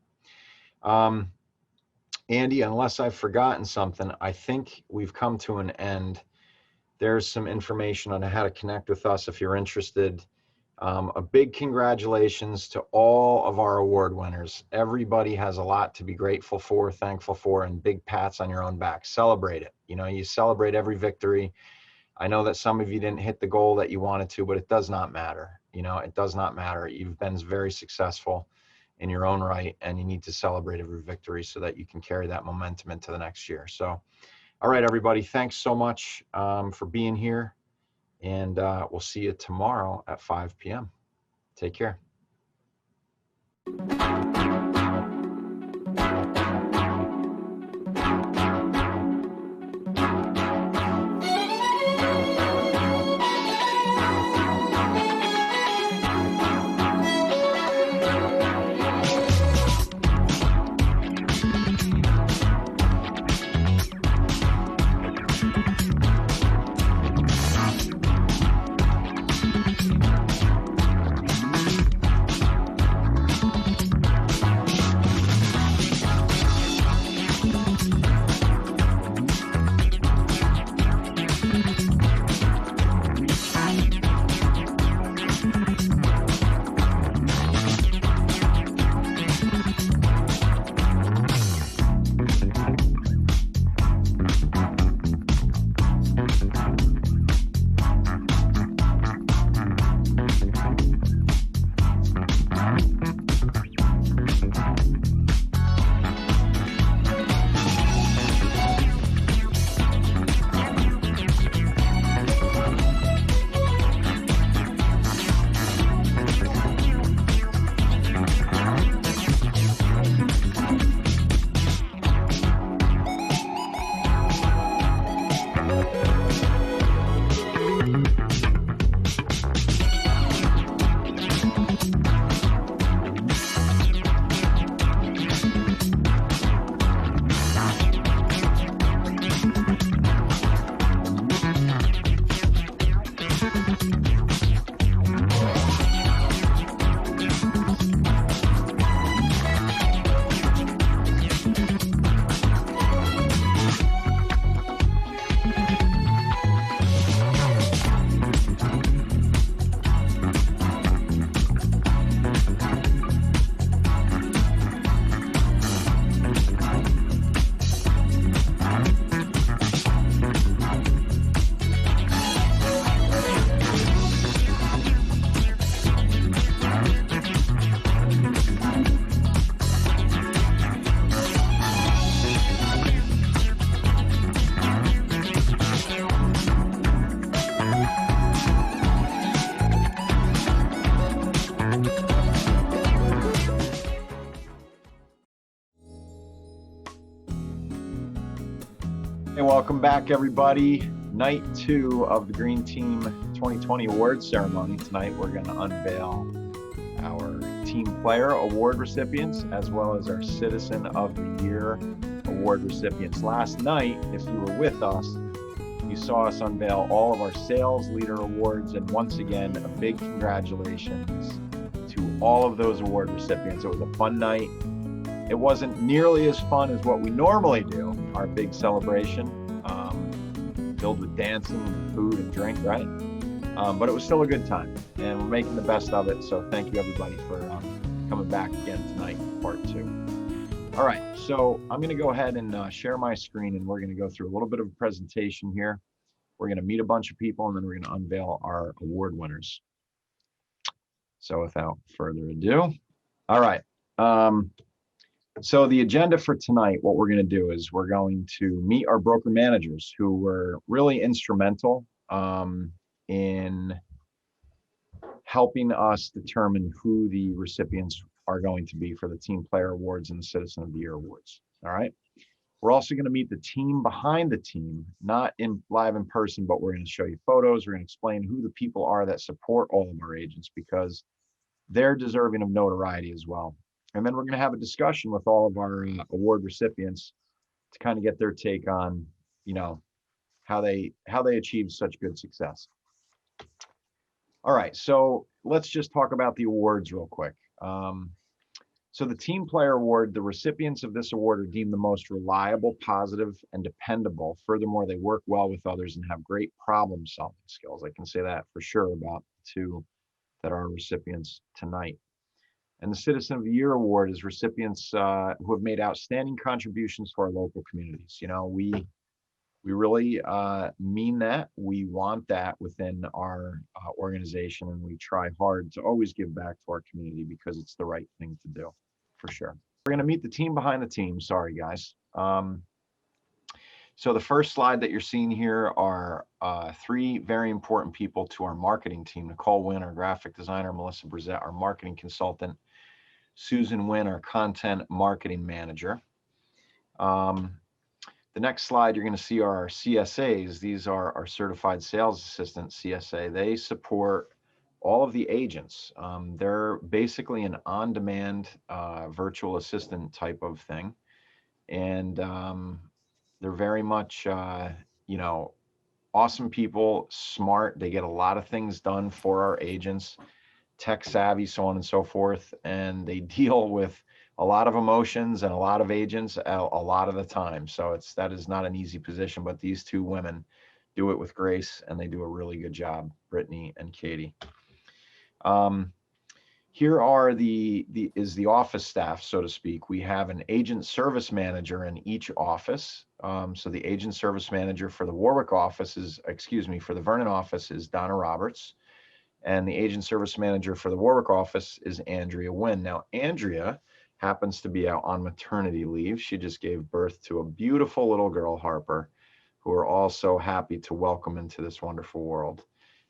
Andy, unless I've forgotten something, I think we've come to an end. There's some information on how to connect with us if you're interested. A big congratulations to all of our award winners. Everybody has a lot to be grateful for, thankful for, and big pats on your own back. Celebrate it. You know, you celebrate every victory. I know that some of you didn't hit the goal that you wanted to, but it does not matter. You know, it does not matter. You've been very successful in your own right, and you need to celebrate every victory so that you can carry that momentum into the next year. So, all right, everybody, thanks so much for being here, and we'll see you tomorrow at 5 p.m. Take care. Hey, welcome back, everybody. Night 2 of the Green Team 2020 Awards Ceremony. Tonight, we're going to unveil our Team Player Award recipients, as well as our Citizen of the Year Award recipients. Last night, if you were with us, you saw us unveil all of our Sales Leader Awards, and once again, a big congratulations to all of those award recipients. It was a fun night. It wasn't nearly as fun as what we normally do, our big celebration, filled with dancing and food and drink, right? But it was still a good time, and we're making the best of it. So thank you, everybody, for coming back again tonight, part 2. All right, so I'm going to go ahead and share my screen, and we're going to go through a little bit of a presentation here. We're going to meet a bunch of people, and then we're going to unveil our award winners. So without further ado, all right. So the agenda for tonight, what we're going to do is we're going to meet our broker managers who were really instrumental in helping us determine who the recipients are going to be for the Team Player Awards and the Citizen of the Year Awards. All right. We're also going to meet the team behind the team, not live in person, but we're going to show you photos. We're going to explain who the people are that support all of our agents, because they're deserving of notoriety as well. And then we're going to have a discussion with all of our award recipients to kind of get their take on, you know, how they achieved such good success. All right, so let's just talk about the awards real quick. So the Team Player Award, the recipients of this award are deemed the most reliable, positive, and dependable. Furthermore, they work well with others and have great problem-solving skills. I can say that for sure about the 2 that are recipients tonight. And the Citizen of the Year Award is recipients who have made outstanding contributions to our local communities. You know, we We really mean that. We want that within our organization, and we try hard to always give back to our community because it's the right thing to do, for sure. We're going to meet the team behind the team. Sorry, guys. So the first slide that you're seeing here are three very important people to our marketing team. Nicole Wynn, our graphic designer, Melissa Brissett, our marketing consultant, Susan Wynn, our content marketing manager. The next slide, you're going to see our CSAs. These are our certified sales assistant CSA. They support all of the agents. They're basically an on-demand virtual assistant type of thing. And they're very much, you know, awesome people, smart. They get a lot of things done for our agents, tech savvy, so on and so forth. And they deal with a lot of emotions and a lot of agents a lot of the time. So that is not an easy position, but these two women do it with grace, and they do a really good job, Brittany and Katie. Here are the office staff, so to speak. We have an agent service manager in each office. So the agent service manager for the Warwick office for the Vernon office is Donna Roberts. And the agent service manager for the Warwick office is Andrea Wynn. Now, Andrea happens to be out on maternity leave. She just gave birth to a beautiful little girl, Harper, who we're all so happy to welcome into this wonderful world.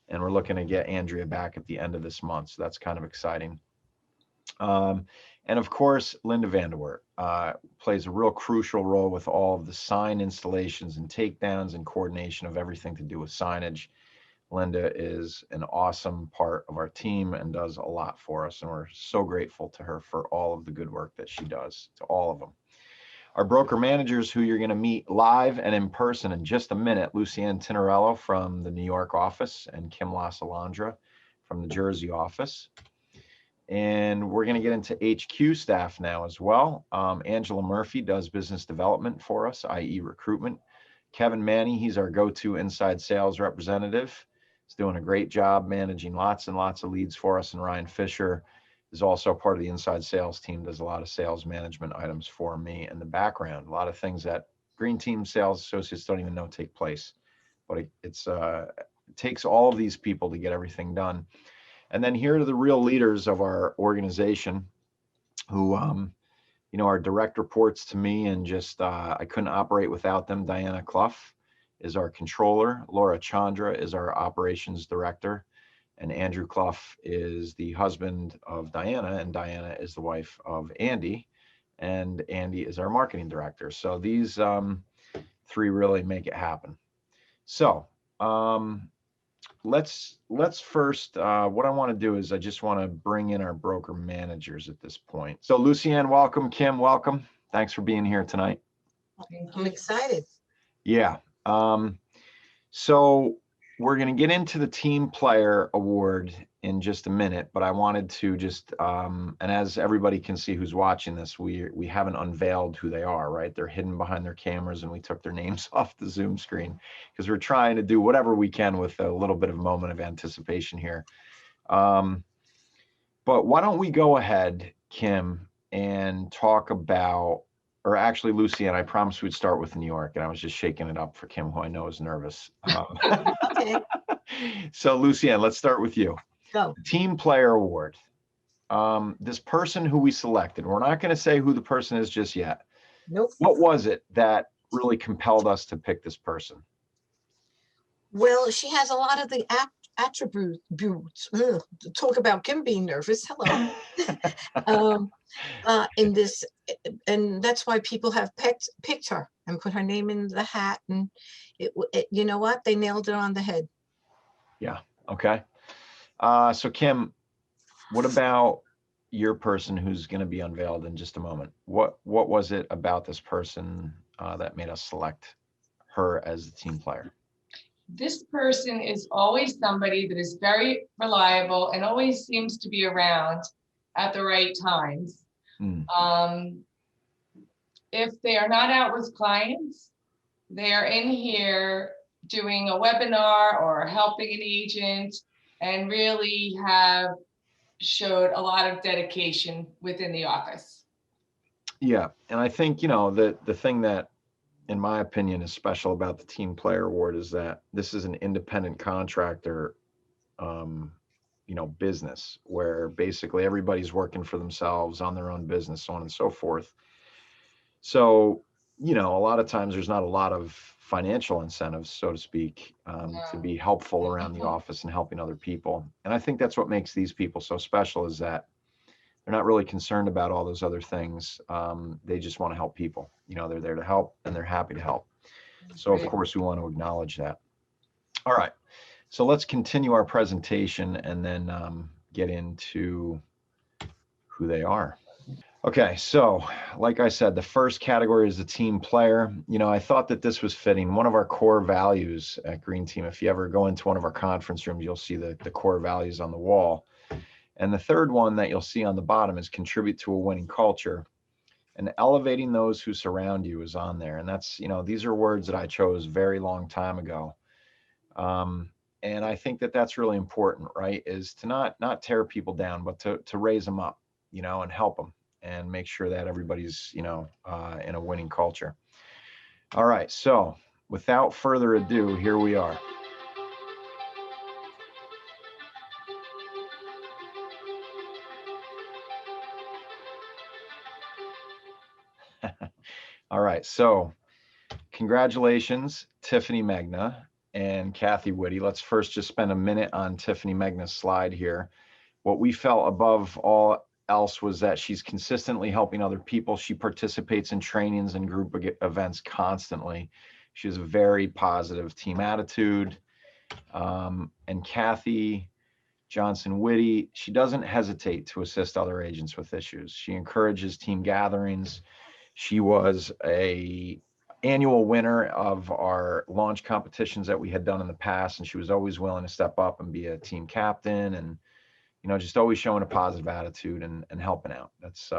And we're looking to get Andrea back at the end of this month. So that's kind of exciting. And of course, Linda Vanderwert plays a real crucial role with all of the sign installations and takedowns and coordination of everything to do with signage. Linda is an awesome part of our team and does a lot for us. And we're so grateful to her for all of the good work that she does, to all of them. Our broker managers, who you're going to meet live and in person in just a minute, Lucianne Tinarello from the New York office and Kim Lasalandra from the Jersey office. And we're going to get into HQ staff now as well. Angela Murphy does business development for us, i.e. recruitment. Kevin Manny, he's our go-to inside sales representative. He's doing a great job managing lots and lots of leads for us. And Ryan Fisher is also part of the inside sales team, does a lot of sales management items for me in the background. A lot of things that green team sales associates don't even know take place. But it takes all of these people to get everything done. And then here are the real leaders of our organization who, you know, are direct reports to me, and just I couldn't operate without them. Diana Clough is our controller. Laura Chandra is our operations director. And Andrew Clough is the husband of Diana, and Diana is the wife of Andy. And Andy is our marketing director. So these three really make it happen. So let's first, what I want to do is I just want to bring in our broker managers at this point. So Lucianne, welcome. Kim, welcome. Thanks for being here tonight. I'm excited. Yeah. So we're going to get into the team player award in just a minute, but I wanted to just, and as everybody can see who's watching this, we haven't unveiled who they are, right? They're hidden behind their cameras, and we took their names off the Zoom screen because we're trying to do whatever we can with a little bit of moment of anticipation here. But why don't we go ahead, Kim, and talk about, or actually, Lucianne, I promised we'd start with New York, and I was just shaking it up for Kim, who I know is nervous. Okay, So Lucianne, let's start with you. go. Team Player Award. This person who we selected, we're not going to say who the person is just yet. Nope. What was it that really compelled us to pick this person? Well, she has a lot of the attributes. Ugh, talk about Kim being nervous. Hello. In this, and that's why people have picked her and put her name in the hat. And you know what? They nailed it on the head. Yeah. Okay. So Kim, what about your person who's going to be unveiled in just a moment? What was it about this person that made us select her as the team player? This person is always somebody that is very reliable and always seems to be around at the right times. If they are not out with clients, they are in here doing a webinar or helping an agent, and really have showed a lot of dedication within the office. Yeah. And I think, you know, the thing that in my opinion, is special about the Team Player Award is that this is an independent contractor, business where basically everybody's working for themselves on their own business, so on and so forth. So, a lot of times there's not a lot of financial incentives, so to speak, to be helpful around the office and helping other people. And I think that's what makes these people so special, is that they're not really concerned about all those other things. They just want to help people. They're there to help, and they're happy to help. So of course we want to acknowledge that. All right, so let's continue our presentation and then get into who they are. Okay, so like I said, the first category is the team player. I thought that this was fitting. One of our core values at Green Team, if you ever go into one of our conference rooms, you'll see the core values on the wall. And the third one that you'll see on the bottom is contribute to a winning culture, and elevating those who surround you is on there. And that's, these are words that I chose very long time ago. And I think that that's really important, right? Is to not tear people down, but to raise them up, and help them and make sure that everybody's, in a winning culture. All right. So without further ado, here we are. All right, so congratulations, Tiffany Megna and Kathy Whitty. Let's first just spend a minute on Tiffany Megna's slide here. What we felt above all else was that she's consistently helping other people. She participates in trainings and group events constantly. She has a very positive team attitude. And Kathy Johnson Whitty, she doesn't hesitate to assist other agents with issues. She encourages team gatherings. She was an annual winner of our launch competitions that we had done in the past, and she was always willing to step up and be a team captain, and just always showing a positive attitude and helping out. That's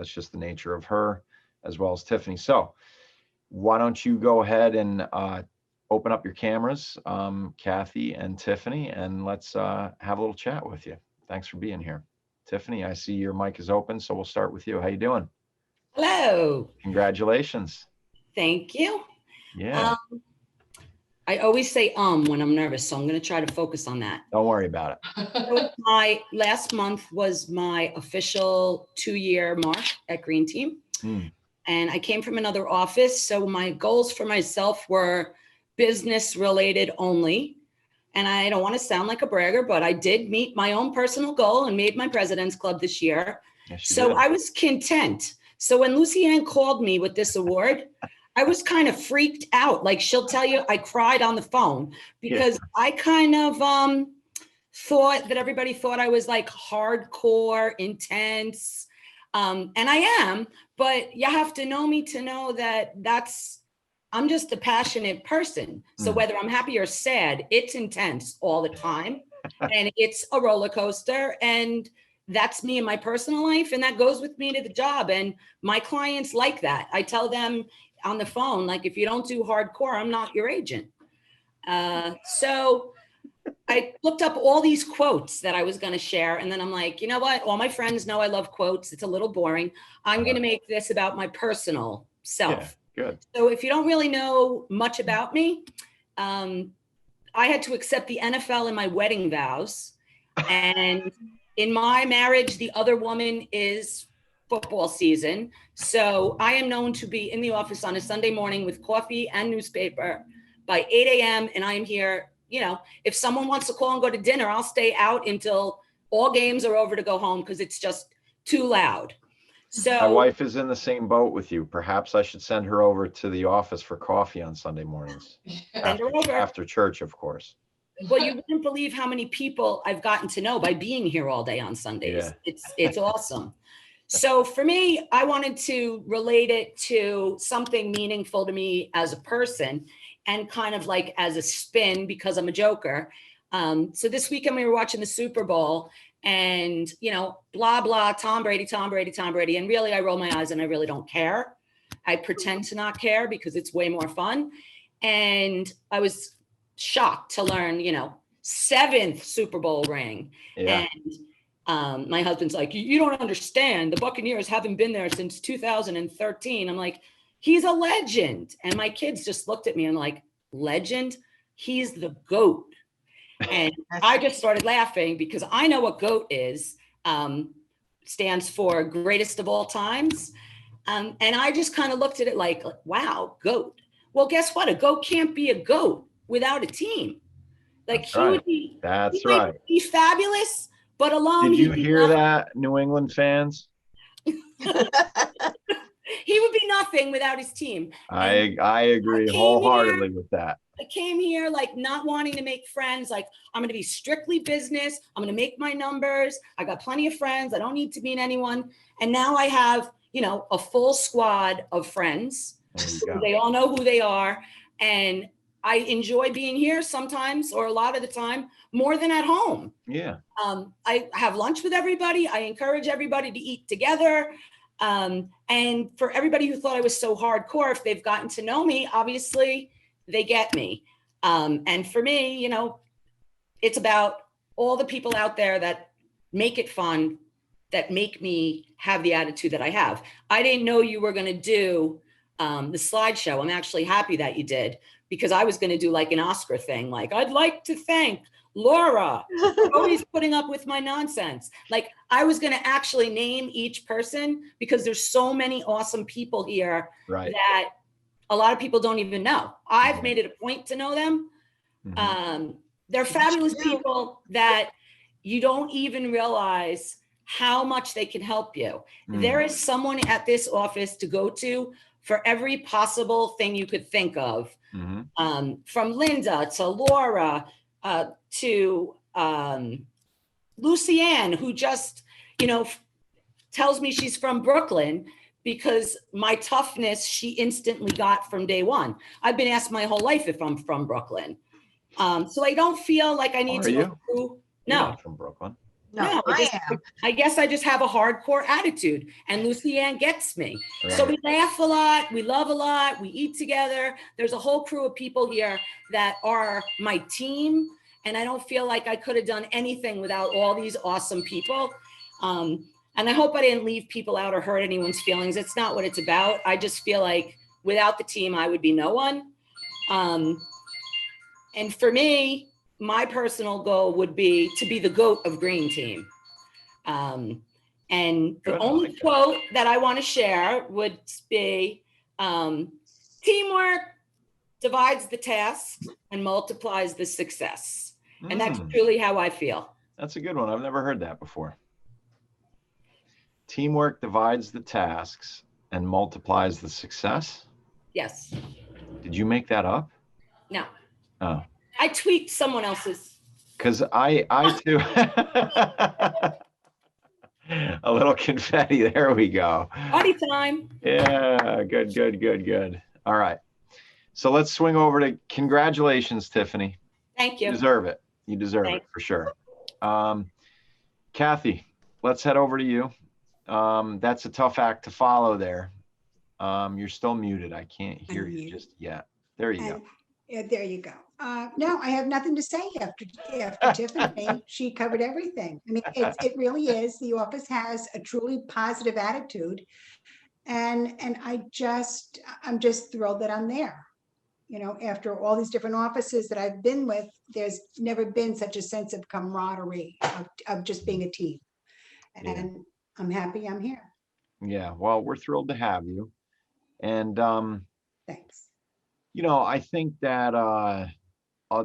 just the nature of her, as well as Tiffany. So why don't you go ahead and open up your cameras, Kathy and Tiffany, and let's have a little chat with you. Thanks for being here. Tiffany, I see your mic is open, so we'll start with you. How you doing? Hello. Congratulations. Thank you. Yeah. I always say when I'm nervous, so I'm going to try to focus on that. Don't worry about it. So my last month was my official 2-year mark at Green Team. And I came from another office, so my goals for myself were business related only. And I don't want to sound like a bragger, but I did meet my own personal goal and made my President's Club this year. Yes, so I was content. So when Lucy Ann called me with this award, I was kind of freaked out. Like, she'll tell you, I cried on the phone because I kind of thought that everybody thought I was like hardcore, intense. And I am, but you have to know me to know that I'm just a passionate person. So whether I'm happy or sad, it's intense all the time. And it's a roller coaster. And that's me in my personal life. And that goes with me to the job. And my clients like that. I tell them on the phone, like, if you don't do hardcore, I'm not your agent. So I looked up all these quotes that I was going to share. And then I'm like, you know what? All my friends know I love quotes. It's a little boring. I'm going to make this about my personal self. Yeah, good. So if you don't really know much about me, I had to accept the NFL in my wedding vows. And in my marriage, the other woman is football season. So I am known to be in the office on a Sunday morning with coffee and newspaper by 8 a.m. And I'm here, if someone wants to call and go to dinner, I'll stay out until all games are over to go home because it's just too loud. So my wife is in the same boat with you. Perhaps I should send her over to the office for coffee on Sunday mornings. After church, of course. Well, you wouldn't believe how many people I've gotten to know by being here all day on Sundays. Yeah. It's awesome. So for me, I wanted to relate it to something meaningful to me as a person and kind of like as a spin because I'm a joker. So this weekend we were watching the Super Bowl and, blah, blah, Tom Brady. And really I roll my eyes and I really don't care. I pretend to not care because it's way more fun. And I was shocked to learn, 7th Super Bowl ring. Yeah. And my husband's like, you don't understand. The Buccaneers haven't been there since 2013. I'm like, He's a legend. And my kids just looked at me and like, legend? He's the GOAT. And I just started laughing because I know what GOAT is. Stands for greatest of all times. And I just kind of looked at it like, wow, GOAT. Well, guess what? A GOAT can't be a GOAT without a team. Like That's he right. would be, That's he might right. be fabulous, but alone, Did you he'd be hear nothing. that, New England fans? He would be nothing without his team. And I agree came wholeheartedly with that. I came here like not wanting to make friends. Like I'm going to be strictly business. I'm going to make my numbers. I got plenty of friends. I don't need to meet anyone. And now I have, you know, a full squad of friends. There you go. They all know who they are. And I enjoy being here sometimes, or a lot of the time, more than at home. Yeah. I have lunch with everybody. I encourage everybody to eat together. And for everybody who thought I was so hardcore, if they've gotten to know me, obviously they get me. And for me, you know, it's about all the people out there that make it fun, that make me have the attitude that I have. I didn't know you were going to do the slideshow. I'm actually happy that you did, because I was going to do like an Oscar thing. Like, I'd like to thank Laura for always putting up with my nonsense. Like I was going to actually name each person, because there's so many awesome people here Right. that a lot of people don't even know. I've made it a point to know them. They're fabulous people that you don't even realize how much they can help you. There is someone at this office to go to for every possible thing you could think of. From Linda to Laura to Lucianne, who just, you know, tells me she's from Brooklyn, because my toughness she instantly got from day one. I've been asked my whole life if I'm from Brooklyn. So I don't feel like I need to go through. You're No, not from Brooklyn. No, I guess I just have a hardcore attitude, and Lucianne gets me. Right. So we laugh a lot, we love a lot, we eat together. There's a whole crew of people here that are my team, and I don't feel like I could have done anything without all these awesome people. And I hope I didn't leave people out or hurt anyone's feelings. It's not what it's about. I just feel like without the team, I would be no one. And for me, my personal goal would be to be the GOAT of Green Team. And the only quote that I want to share would be, teamwork divides the task and multiplies the success. And that's truly how I feel. That's a good one. I've never heard that before. Teamwork divides the tasks and multiplies the success. Yes. Did you make that up? No. Oh. I tweaked someone else's. Because I too. A little confetti. There we go. Party time. Yeah. Good. All right. So let's swing over to congratulations, Tiffany. Thank you. You deserve it. You deserve it for sure. Kathy, let's head over to you. That's a tough act to follow there. You're still muted. I can't hear you just yet. There you go. Yeah, there you go. No, I have nothing to say after Tiffany. She covered everything. I mean, it really is. The office has a truly positive attitude, and I'm just thrilled that I'm there. You know, after all these different offices that I've been with, there's never been such a sense of camaraderie of just being a team, and I'm happy I'm here. Yeah, well, we're thrilled to have you, and Thanks. you know, I think that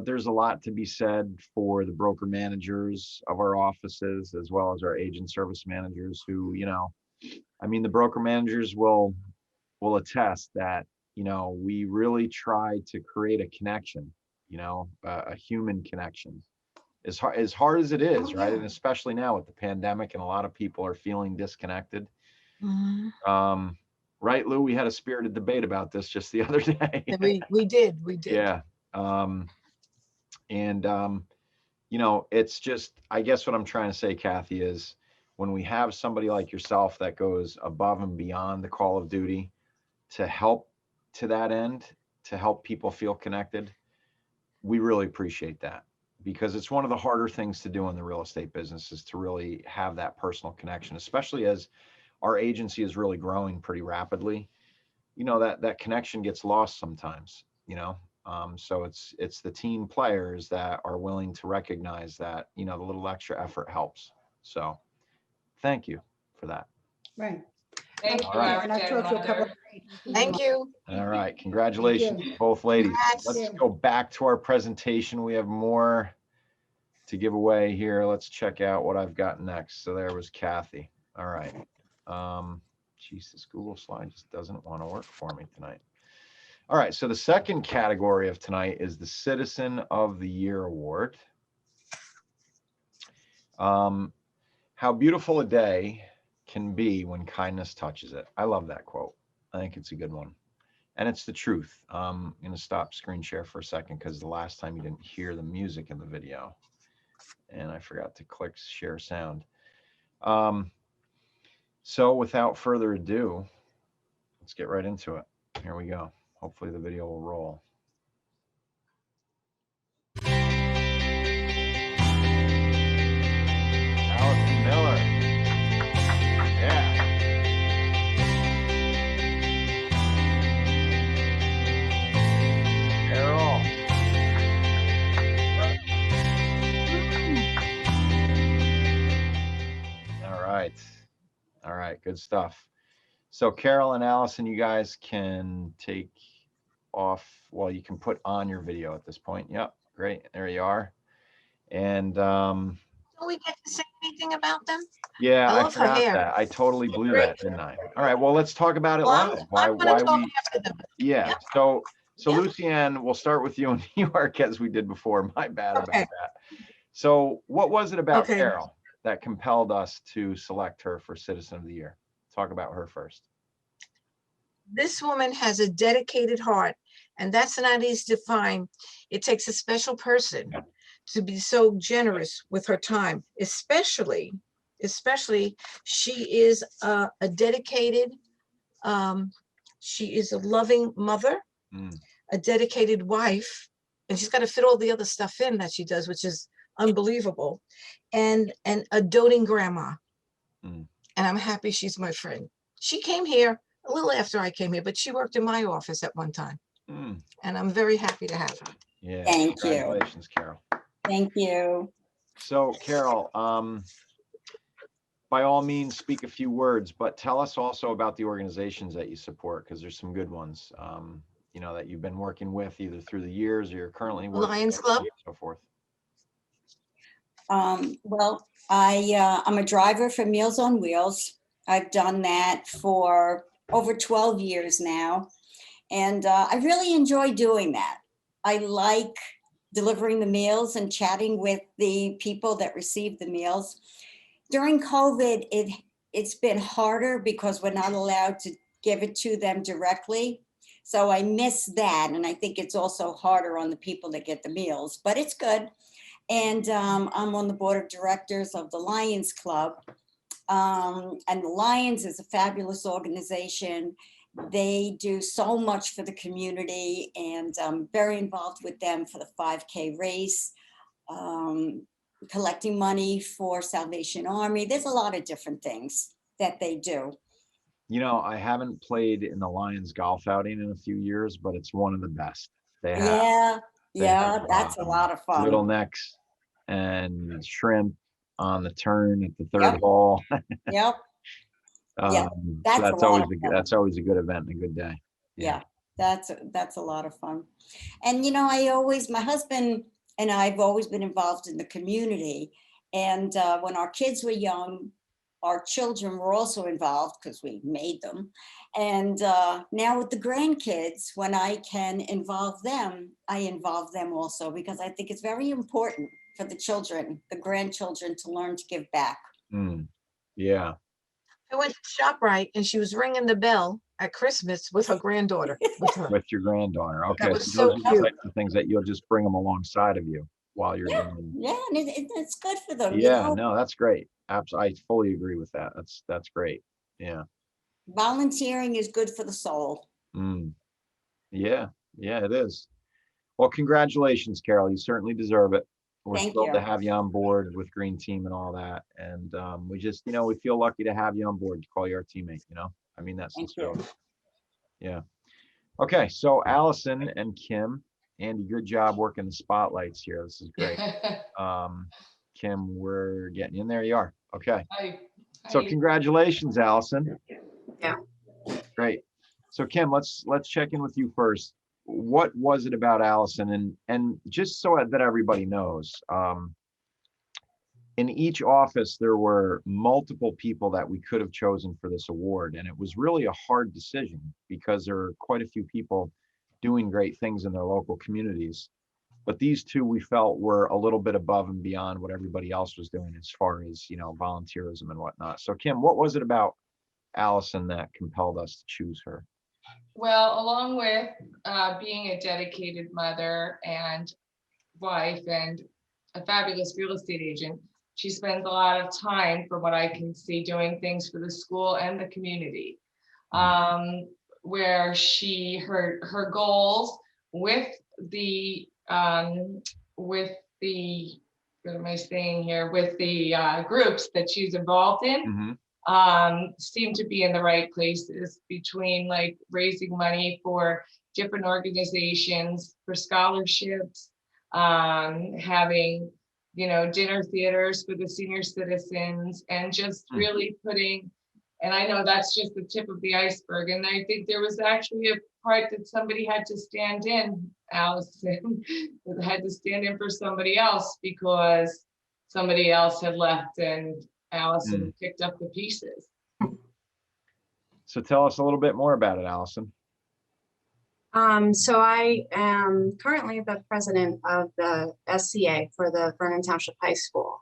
there's a lot to be said for the broker managers of our offices, as well as our agent service managers who, you know, I mean, the broker managers will attest that, you know, we really try to create a connection, you know, a human connection, as hard as it is, right? And especially now with the pandemic and a lot of people are feeling disconnected. Right, Lou? We had a spirited debate about this just the other day. We did. Yeah. You know, it's just, I guess what I'm trying to say, Kathy, is when we have somebody like yourself that goes above and beyond the call of duty to help to that end, to help people feel connected, we really appreciate that, because it's one of the harder things to do in the real estate business, is to really have that personal connection, especially as our agency is really growing pretty rapidly. that connection gets lost sometimes, so it's the team players that are willing to recognize that, the little extra effort helps. So thank you for that. Right. Thank All you, right. our And I've dear talked to a couple of. mother. Thank you. All right, congratulations, Thank both ladies. Congrats. Let's Thank you. go back to our presentation. We have more to give away here. Let's check out what I've got next. So there was Kathy. All right. Geez, this Google slide just doesn't want to work for me tonight. All right, so the second category of tonight is the Citizen of the Year Award. How beautiful a day can be when kindness touches it. I love that quote. I think it's a good one. And it's the truth. I'm going to stop screen share for a second because the last time you didn't hear the music in the video. And I forgot to click share sound. So without further ado, let's get right into it. Here we go. Hopefully the video will roll. Allison Miller. Yeah. Carol. All right. All right. Good stuff. So Carol and Allison, you guys can take off. Well, you can put on your video at this point. Yep. Great. There you are. And Don't we get to say anything about them? yeah, I I love her forgot hair. that. I totally blew Great. that, didn't I? All right. Well, let's talk about it Well, live. I'm gonna talk after them. Yeah. Yep. So Yep. Lucianne, we'll start with you in New York as we did before. My bad about Okay. that. So what was it about Okay. Carol that compelled us to select her for Citizen of the Year? Talk about her first. This woman has a dedicated heart, and that's not easy to find. It takes a special person to be so generous with her time, especially she is a dedicated, she is a loving mother, a dedicated wife, and she's got to fit all the other stuff in that she does, which is unbelievable, and a doting grandma. And I'm happy she's my friend. She came here a little after I came here, but she worked in my office at one time. And I'm very happy to have her. Yeah. Thank you. Congratulations, Carol. Thank you. So Carol, by all means, speak a few words, but tell us also about the organizations that you support, because there's some good ones, that you've been working with either through the years or you're currently working Lions with, Club. and so forth. Well, I'm a driver for Meals on Wheels. I've done that for over 12 years now. And I really enjoy doing that. I like delivering the meals and chatting with the people that receive the meals. During COVID, it's been harder because we're not allowed to give it to them directly. So I miss that. And I think it's also harder on the people that get the meals, but it's good. And I'm on the board of directors of the Lions Club. And the Lions is a fabulous organization. They do so much for the community, and I'm very involved with them for the 5K race, collecting money for Salvation Army. There's a lot of different things that they do. I haven't played in the Lions golf outing in a few years, but it's one of the best. They have. That's a lot of fun. Little necks and shrimp on the turn at the third hole. Yep. So that's always a good event and a good day. Yeah, that's a lot of fun. And my husband and I've always been involved in the community. And when our kids were young, our children were also involved because we made them. And now with the grandkids, when I can involve them, I involve them also, because I think it's very important for the children, the grandchildren, to learn to give back. Yeah. I went to ShopRite and she was ringing the bell at Christmas with her granddaughter. With your granddaughter. Okay. That was So those so are the cute. types of things that you'll just bring them alongside of you while you're doing. Yeah, and it's good for them. Yeah, no, that's great. Absolutely. I fully agree with that. That's great. Yeah. Volunteering is good for the soul. Yeah, it is. Well, congratulations, Carol. You certainly deserve it. We're Thank thrilled you. to have you on board with Green Team and all that. And we just, we feel lucky to have you on board to call you our teammate, I mean that Thank sincerely. you. Yeah. Okay, so Allison and Kim, Andy, good job working the spotlights here. This is great. Kim, we're getting in. There you are. Okay. So congratulations, Allison. Yeah. Great. So Kim, let's check in with you first. What was it about Allison? And just so that everybody knows, in each office, there were multiple people that we could have chosen for this award. And it was really a hard decision because there are quite a few people doing great things in their local communities. But these two we felt were a little bit above and beyond what everybody else was doing as far as, volunteerism and whatnot. So Kim, what was it about Allison that compelled us to choose her? Well, along with being a dedicated mother and wife and a fabulous real estate agent, she spends a lot of time, from what I can see, doing things for the school and the community, where her goals with the what am I saying here, with the groups that she's involved in, seem to be in the right places, between like raising money for different organizations, for scholarships, having dinner theaters for the senior citizens, and just really putting, and I know that's just the tip of the iceberg. And I think there was actually a part that somebody had to stand in, Allison, had to stand in for somebody else because somebody else had left and Allison picked up the pieces. So tell us a little bit more about it, Allison. So I am currently the president of the SCA for the Vernon Township High School.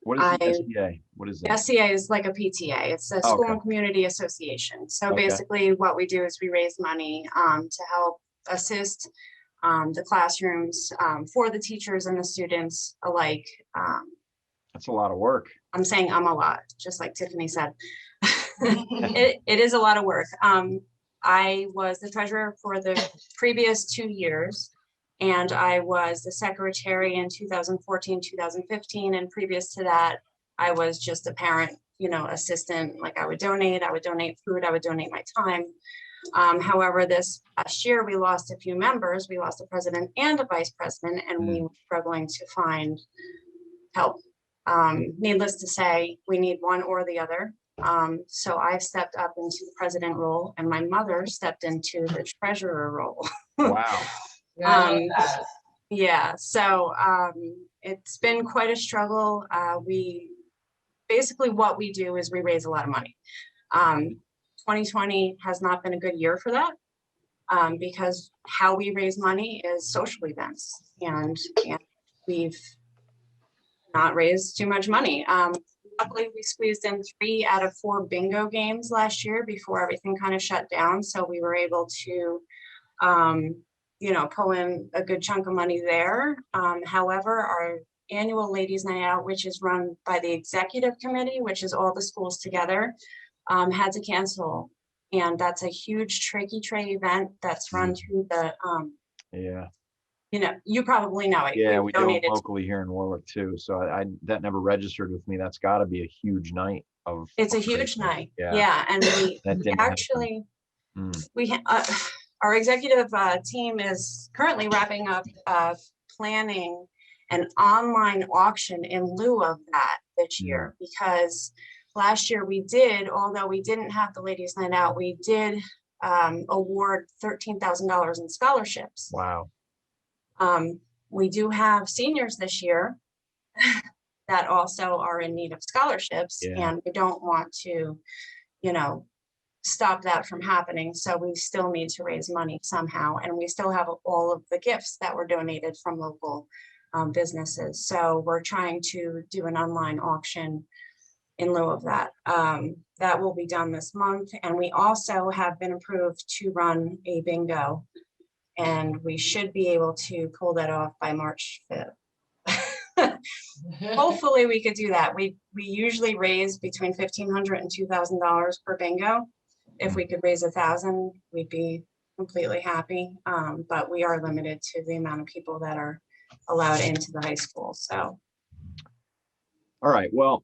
What is the SCA? What is that? SCA is like a PTA. It's a school and community association. So basically what we do is we raise money to help assist the classrooms for the teachers and the students alike. That's a lot of work. I'm saying I'm a lot, just like Tiffany said. It is a lot of work. I was the treasurer for the previous 2 years, and I was the secretary in 2014, 2015. And previous to that, I was just a parent, assistant. Like I would donate food, I would donate my time. However, this past year, we lost a few members. We lost a president and a vice president, and we were struggling to find help. Needless to say, we need one or the other. So I've stepped up into the president role, and my mother stepped into the treasurer role. Wow. Yeah, so it's been quite a struggle. Basically what we do is we raise a lot of money. 2020 has not been a good year for that, because how we raise money is social events, and we've not raised too much money. Luckily, we squeezed in 3 out of 4 bingo games last year before everything kind of shut down. So we were able to, pull in a good chunk of money there. However, our annual Ladies' Night Out, which is run by the executive committee, which is all the schools together, had to cancel. And that's a huge tricky tray event that's run through the, you probably know it. Yeah, we do it locally here in Warwick too. So that never registered with me. That's got to be a huge night of. It's a huge night. Yeah, and we actually our executive team is currently wrapping up planning an online auction in lieu of that this year, because last year we did, although we didn't have the Ladies' Night Out, we did award $13,000 in scholarships. Wow. We do have seniors this year that also are in need of scholarships, and we don't want to, stop that from happening. So we still need to raise money somehow, and we still have all of the gifts that were donated from local businesses. So we're trying to do an online auction in lieu of that. That will be done this month, and we also have been approved to run a bingo. And we should be able to pull that off by March 5th. Hopefully we could do that. We usually raise between $1,500 and $2,000 per bingo. If we could raise 1,000, we'd be completely happy. But we are limited to the amount of people that are allowed into the high school. So. All right. Well,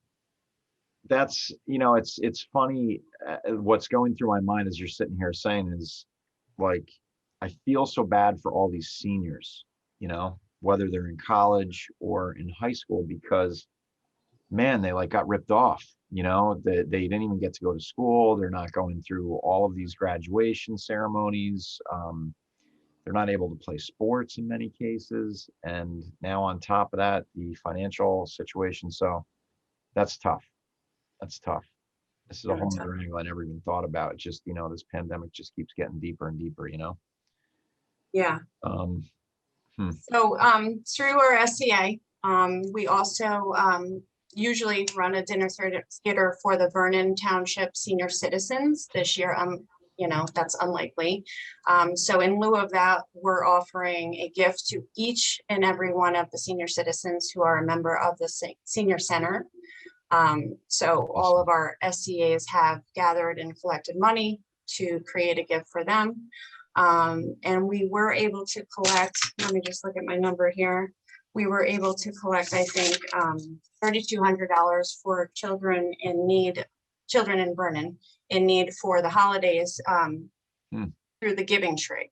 that's, it's funny. What's going through my mind as you're sitting here saying is like, I feel so bad for all these seniors, whether they're in college or in high school, because man, they like got ripped off, they didn't even get to go to school. They're not going through all of these graduation ceremonies. They're not able to play sports in many cases. And now on top of that, the financial situation. So that's tough. That's tough. This is a whole other angle I never even thought about. It's just, this pandemic just keeps getting deeper and deeper, Yeah. So through our SCA, we also usually run a dinner theater for the Vernon Township senior citizens. This year, that's unlikely. So in lieu of that, we're offering a gift to each and every one of the senior citizens who are a member of the senior center. So all of our SCAs have gathered and collected money to create a gift for them. And we were able to collect, let me just look at my number here. We were able to collect, I think, $3,200 for children in Vernon in need for the holidays through the giving tree.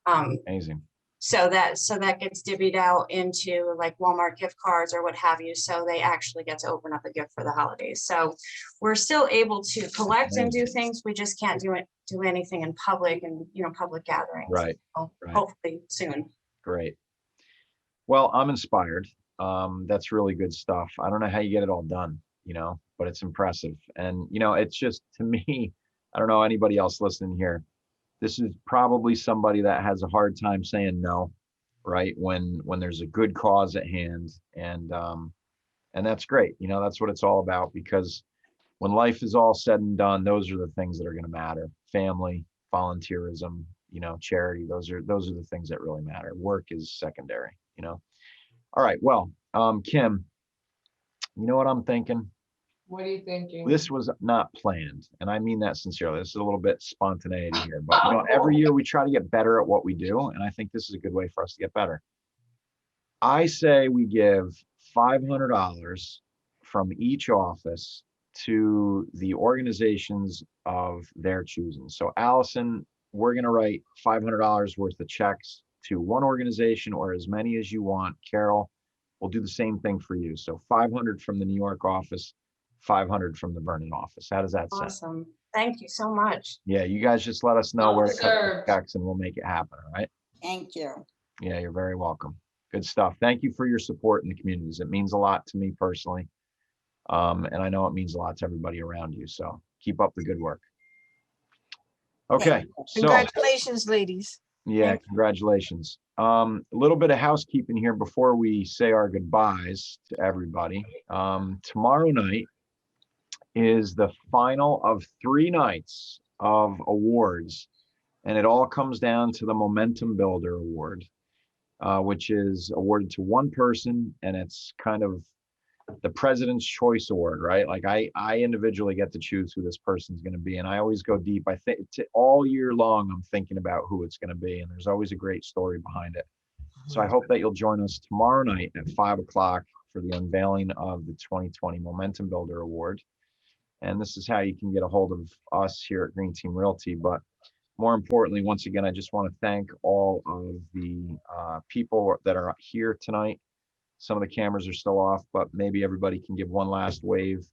Amazing. So that gets divvied out into like Walmart gift cards or what have you. So they actually get to open up a gift for the holidays. So we're still able to collect and do things. We just can't do anything in public and, public gatherings. Right. So Right. hopefully soon. Great. Well, I'm inspired. That's really good stuff. I don't know how you get it all done, but it's impressive. And, it's just, to me, I don't know anybody else listening here. This is probably somebody that has a hard time saying no, right? When there's a good cause at hand, and that's great. That's what it's all about, because when life is all said and done, those are the things that are going to matter. Family, volunteerism, charity. Those are the things that really matter. Work is secondary. All right. Well, Kim, you know what I'm thinking? What are you thinking? This was not planned, and I mean that sincerely. This is a little bit spontaneity here, but every year we try to get better at what we do, and I think this is a good way for us to get better. I say we give $500 from each office to the organizations of their choosing. So Allison, we're going to write $500 worth of checks to one organization or as many as you want. Carol, we'll do the same thing for you. So 500 from the New York office, 500 from the Vernon office. How does that sound? Awesome. Thank you so much. Yeah, you guys just let us know where to cut the Served. checks and we'll make it happen. All right. Thank you. Yeah, you're very welcome. Good stuff. Thank you for your support in the communities. It means a lot to me personally. And I know it means a lot to everybody around you. So keep up the good work. Okay. So Congratulations, ladies. yeah, congratulations. A little bit of housekeeping here before we say our goodbyes to everybody. Tomorrow night is the final of 3 nights of awards, and it all comes down to the Momentum Builder Award, which is awarded to one person, and it's kind of the President's Choice Award, right? Like I individually get to choose who this person's going to be, and I always go deep. I think all year long I'm thinking about who it's going to be, and there's always a great story behind it. So I hope that you'll join us tomorrow night at 5 o'clock for the unveiling of the 2020 Momentum Builder Award. And this is how you can get a hold of us here at Green Team Realty. But more importantly, once again, I just want to thank all of the people that are here tonight. Some of the cameras are still off, but maybe everybody can give one last wave.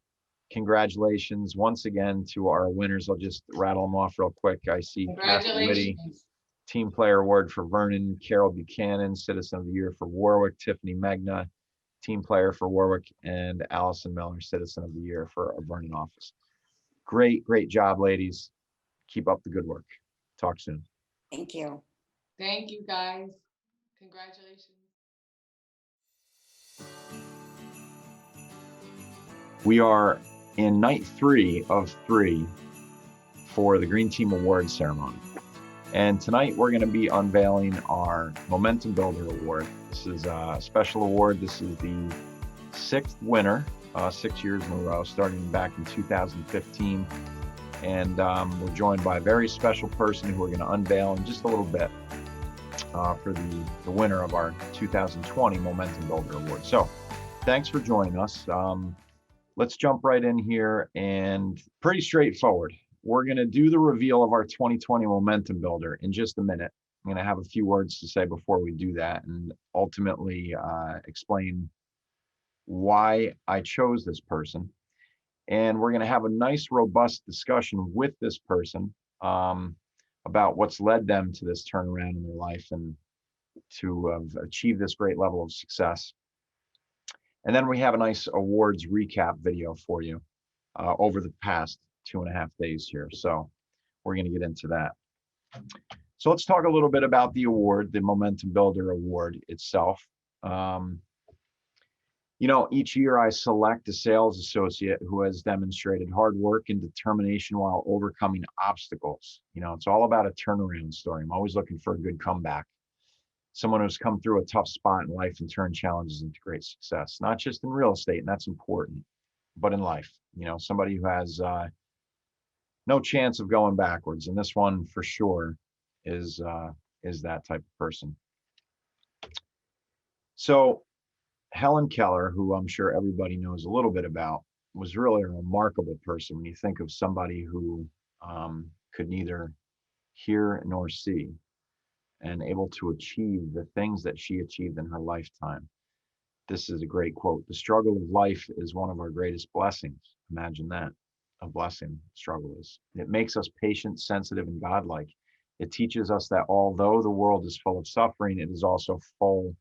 Congratulations once again to our winners. I'll just rattle them off real quick. I see Kathy Whitty, Congratulations. Team Player Award for Vernon, Carol Buchanan, Citizen of the Year for Warwick, Tiffany Megna, Team Player for Warwick, and Allison Miller, Citizen of the Year for our Vernon office. Great job, ladies. Keep up the good work. Talk soon. Thank you. Thank you, guys. Congratulations. We are in night 3 of 3 for the Green Team Awards ceremony. And tonight we're going to be unveiling our Momentum Builder Award. This is a special award. This is the 6th winner, 6 years in a row, starting back in 2015. And we're joined by a very special person who we're going to unveil in just a little bit for the winner of our 2020 Momentum Builder Award. So thanks for joining us. let's jump right in here, and pretty straightforward. We're going to do the reveal of our 2020 Momentum Builder in just a minute. I'm going to have a few words to say before we do that, and ultimately explain why I chose this person. And we're going to have a nice, robust discussion with this person about what's led them to this turnaround in their life and to achieve this great level of success. And then we have a nice awards recap video for you over the past 2.5 days here. So we're going to get into that. So let's talk a little bit about the award, the Momentum Builder Award itself. You know, each year I select a sales associate who has demonstrated hard work and determination while overcoming obstacles. You know, it's all about a turnaround story. I'm always looking for a good comeback. Someone who's come through a tough spot in life and turned challenges into great success, not just in real estate, and that's important, but in life. You know, somebody who has no chance of going backwards. And this one for sure is that type of person. So Helen Keller, who I'm sure everybody knows a little bit about, was really a remarkable person when you think of somebody who could neither hear nor see, and able to achieve the things that she achieved in her lifetime. This is a great quote. The struggle of life is one of our greatest blessings. Imagine that, a blessing struggle is. It makes us patient, sensitive, and godlike. It teaches us that although the world is full of suffering, it is also full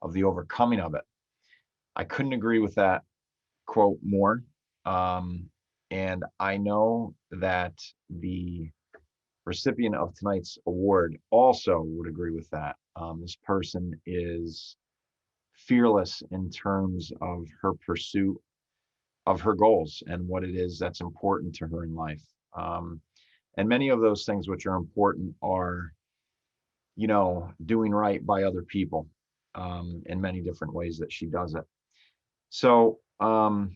of the overcoming of it. I couldn't agree with that quote more. And I know that the recipient of tonight's award also would agree with that. This person is fearless in terms of her pursuit of her goals and what it is that's important to her in life. And many of those things which are important are, you know, doing right by other people in many different ways that she does it. So, you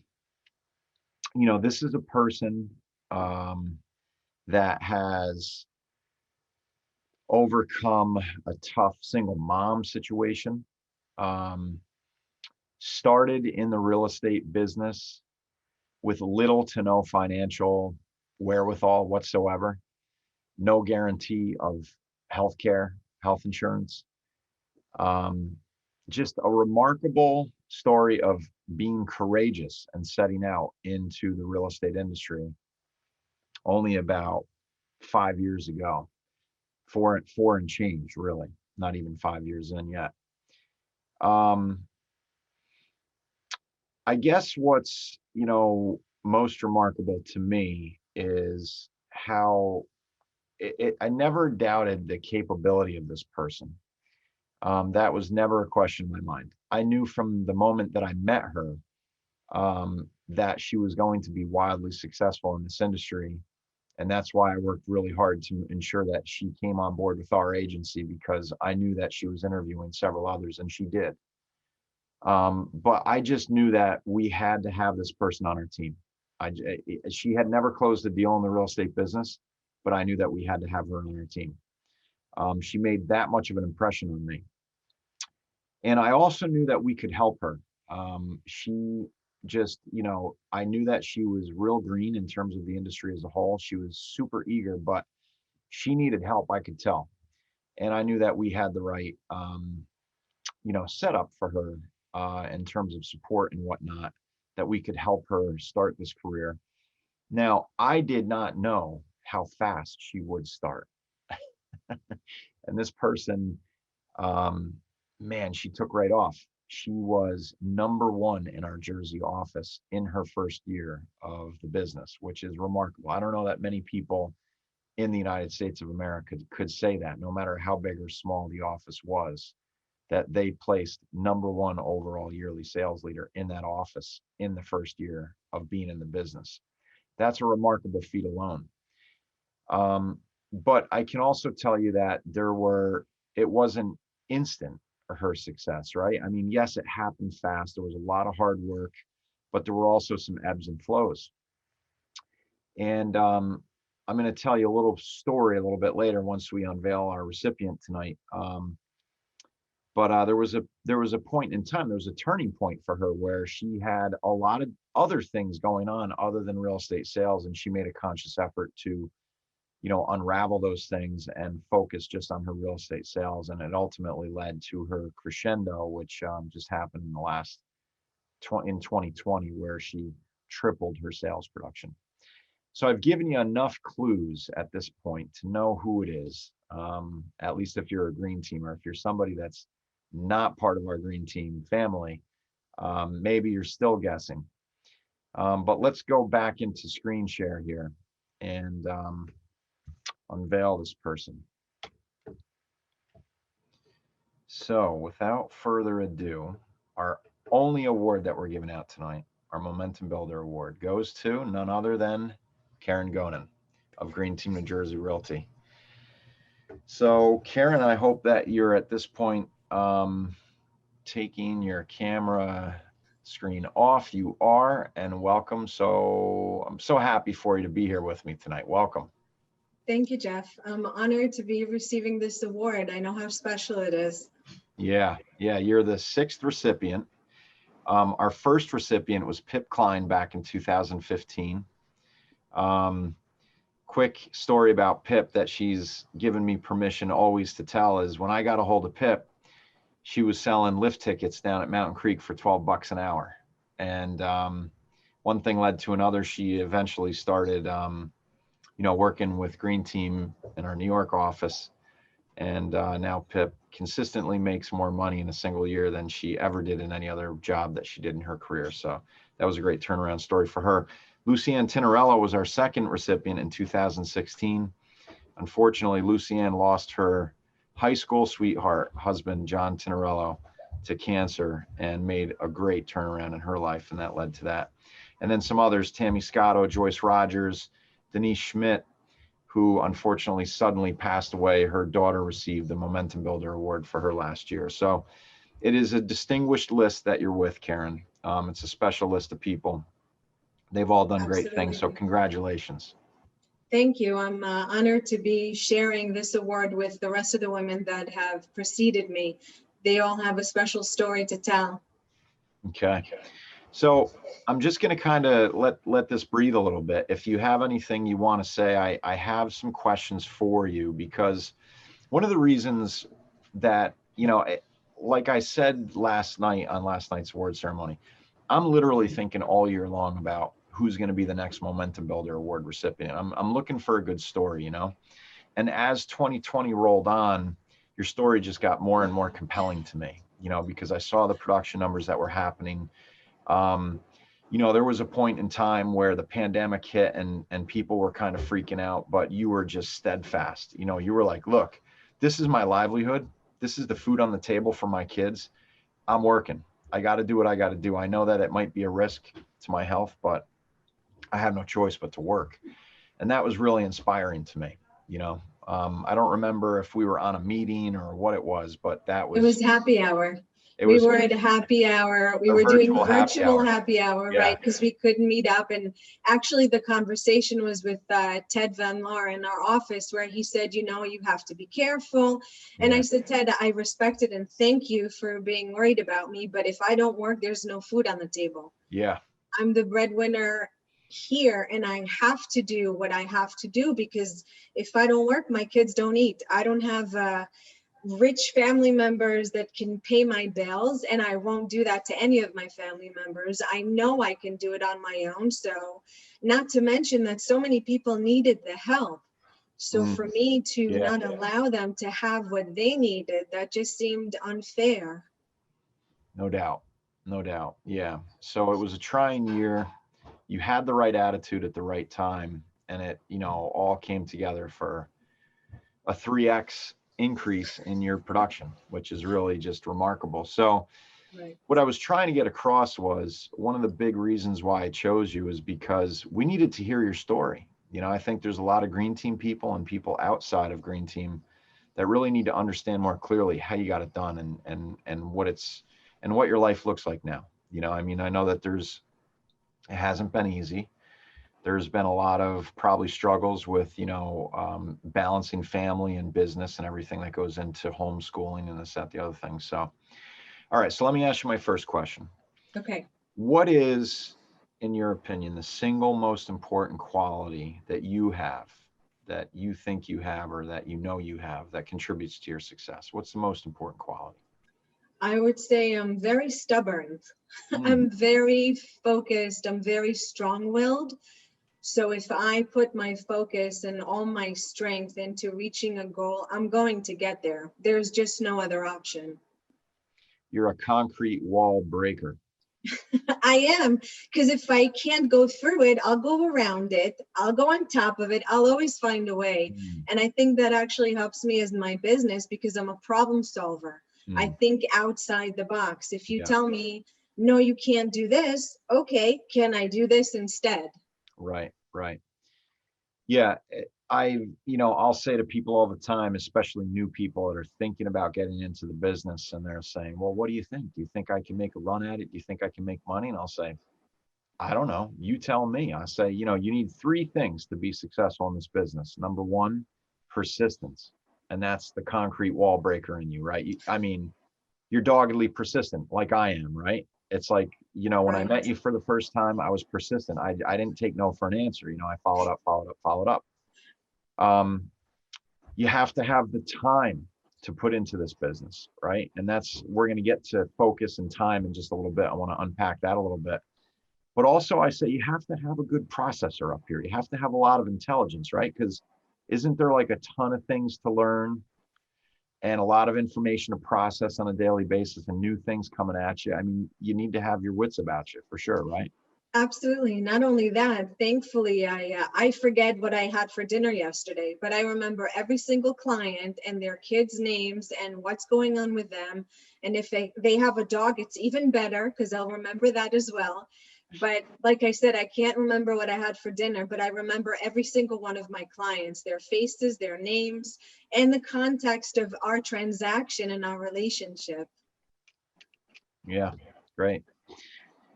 know, this is a person that has overcome a tough single mom situation, started in the real estate business with little to no financial wherewithal whatsoever, no guarantee of health care, health insurance. Just a remarkable story of being courageous and setting out into the real estate industry only about 5 years ago. Four and change, really, not even 5 years in yet. I guess what's, you know, most remarkable to me is how I never doubted the capability of this person. That was never a question in my mind. I knew from the moment that I met her that she was going to be wildly successful in this industry. And that's why I worked really hard to ensure that she came on board with our agency, because I knew that she was interviewing several others, and she did. But I just knew that we had to have this person on our team. She had never closed a deal in the real estate business, but I knew that we had to have her on our team. She made that much of an impression on me. And I also knew that we could help her. She just, you know, I knew that she was real green in terms of the industry as a whole. She was super eager, but she needed help, I could tell. And I knew that we had the right, you know, setup for her in terms of support and whatnot, that we could help her start this career. Now, I did not know how fast she would start. And this person, man, she took right off. She was #1 in our Jersey office in her first year of the business, which is remarkable. I don't know that many people in the United States of America could say that, no matter how big or small the office was, that they placed #1 overall yearly sales leader in that office in the first year of being in the business. That's a remarkable feat alone. But I can also tell you that it wasn't instant, her success, right? I mean, yes, it happened fast. There was a lot of hard work, but there were also some ebbs and flows. And I'm going to tell you a little story a little bit later once we unveil our recipient tonight. But there was a point in time, there was a turning point for her where she had a lot of other things going on other than real estate sales, and she made a conscious effort to, unravel those things and focus just on her real estate sales. And it ultimately led to her crescendo, which just happened in the last in 2020, where she tripled her sales production. So I've given you enough clues at this point to know who it is, at least if you're a green teamer. If you're somebody that's not part of our green team family, maybe you're still guessing. But let's go back into screen share here and unveil this person. So without further ado, our only award that we're giving out tonight, our Momentum Builder Award, goes to none other than Keren Gonen of Green Team New Jersey Realty. So Keren, I hope that you're at this point taking your camera screen off. You are, and welcome. So I'm so happy for you to be here with me tonight. Welcome. Thank you, Geoff. I'm honored to be receiving this award. I know how special it is. Yeah, you're the 6th recipient. Our first recipient was Pip Klein back in 2015. Quick story about Pip that she's given me permission always to tell is when I got a hold of Pip, she was selling lift tickets down at Mountain Creek for $12 an hour. And one thing led to another. She eventually started, working with Green Team in our New York office. And now Pip consistently makes more money in a single year than she ever did in any other job that she did in her career. So that was a great turnaround story for her. Lucianne Tinarello was our second recipient in 2016. Unfortunately, Lucianne lost her high school sweetheart husband, John Tinarello, to cancer, and made a great turnaround in her life, and that led to that. And then some others, Tammy Scotto, Joyce Rogers, Denise Schmidt, who unfortunately suddenly passed away. Her daughter received the Momentum Builder Award for her last year. So it is a distinguished list that you're with, Keren. It's a special list of people. They've all done great things, so congratulations. Thank you. I'm honored to be sharing this award with the rest of the women that have preceded me. They all have a special story to tell. Okay. So I'm just going to kind of let this breathe a little bit. If you have anything you want to say, I have some questions for you, because one of the reasons that, like I said last night on last night's award ceremony, I'm literally thinking all year long about who's going to be the next Momentum Builder Award recipient. I'm looking for a good story, and as 2020 rolled on, your story just got more and more compelling to me, because I saw the production numbers that were happening. There was a point in time where the pandemic hit and people were kind of freaking out, but you were just steadfast. You were like, look, this is my livelihood. This is the food on the table for my kids. I'm working. I got to do what I got to do. I know that it might be a risk to my health, but I have no choice but to work. And that was really inspiring to me. I don't remember if we were on a meeting or what it was, but that was. It was happy hour. We were at a happy hour. We were doing virtual happy hour, right? Because we couldn't meet up. And actually the conversation was with Ted Van Laar in our office, where he said, you have to be careful. And I said, Ted, I respect it and thank you for being worried about me. But if I don't work, there's no food on the table. Yeah. I'm the breadwinner here, and I have to do what I have to do, because if I don't work, my kids don't eat. I don't have rich family members that can pay my bills, and I won't do that to any of my family members. I know I can do it on my own. So not to mention that so many people needed the help. So for me to not allow them to have what they needed, that just seemed unfair. No doubt. Yeah. So it was a trying year. You had the right attitude at the right time, and it, all came together for a 3x increase in your production, which is really just remarkable. So what I was trying to get across was one of the big reasons why I chose you is because we needed to hear your story. I think there's a lot of Green Team people and people outside of Green Team that really need to understand more clearly how you got it done and what your life looks like now. I know that it hasn't been easy. There's been a lot of probably struggles with, balancing family and business and everything that goes into homeschooling and this, that, the other thing. So, all right. So let me ask you my first question. Okay. What is, in your opinion, the single most important quality that you have, that you think you have, or that you have, that contributes to your success? What's the most important quality? I would say I'm very stubborn. Hmm. I'm very focused. I'm very strong-willed. So if I put my focus and all my strength into reaching a goal, I'm going to get there. There's just no other option. You're a concrete wall breaker. I am, because if I can't go through it, I'll go around it. I'll go on top of it. I'll always find a way. And I think that actually helps me as my business because I'm a problem solver. I think outside the box. If you tell me, no, you can't do this. Okay, can I do this instead? Right. Yeah, I'll say to people all the time, especially new people that are thinking about getting into the business, and they're saying, well, what do you think? Do you think I can make a run at it? Do you think I can make money? And I'll say, I don't know. You tell me. I say, you need 3 things to be successful in this business. Number 1, persistence. And that's the concrete wall breaker in you, right? You're doggedly persistent like I am, right? It's like, when I met you for the first time, I was persistent. I didn't take no for an answer. I followed up. You have to have the time to put into this business, right? And we're going to get to focus and time in just a little bit. I want to unpack that a little bit. But also I say you have to have a good processor up here. You have to have a lot of intelligence, right? Because isn't there like a ton of things to learn and a lot of information to process on a daily basis and new things coming at you? You need to have your wits about you for sure, right? Absolutely. Not only that, thankfully, I forget what I had for dinner yesterday, but I remember every single client and their kids' names and what's going on with them. And if they have a dog, it's even better because I'll remember that as well. But like I said, I can't remember what I had for dinner, but I remember every single one of my clients, their faces, their names, and the context of our transaction and our relationship. Yeah, great.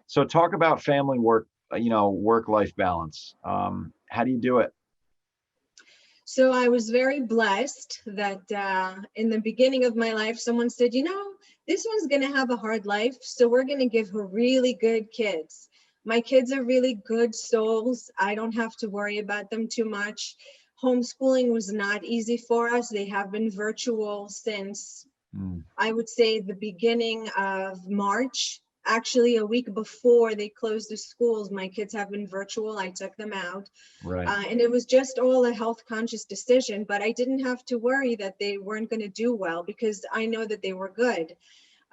So talk about family work, work-life balance. How do you do it? So I was very blessed that in the beginning of my life, someone said, this one's going to have a hard life. So we're going to give her really good kids. My kids are really good souls. I don't have to worry about them too much. Homeschooling was not easy for us. They have been virtual since, I would say, the beginning of March. Actually, a week before they closed the schools, my kids have been virtual. I took them out. Right. And it was just all a health conscious decision, but I didn't have to worry that they weren't going to do well because I know that they were good.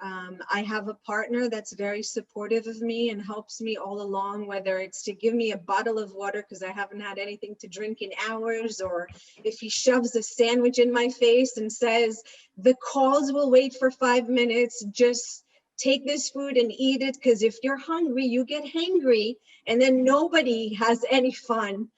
I have a partner that's very supportive of me and helps me all along, whether it's to give me a bottle of water because I haven't had anything to drink in hours, or if he shoves a sandwich in my face and says, the calls will wait for 5 minutes, just take this food and eat it, because if you're hungry, you get hangry, and then nobody has any fun.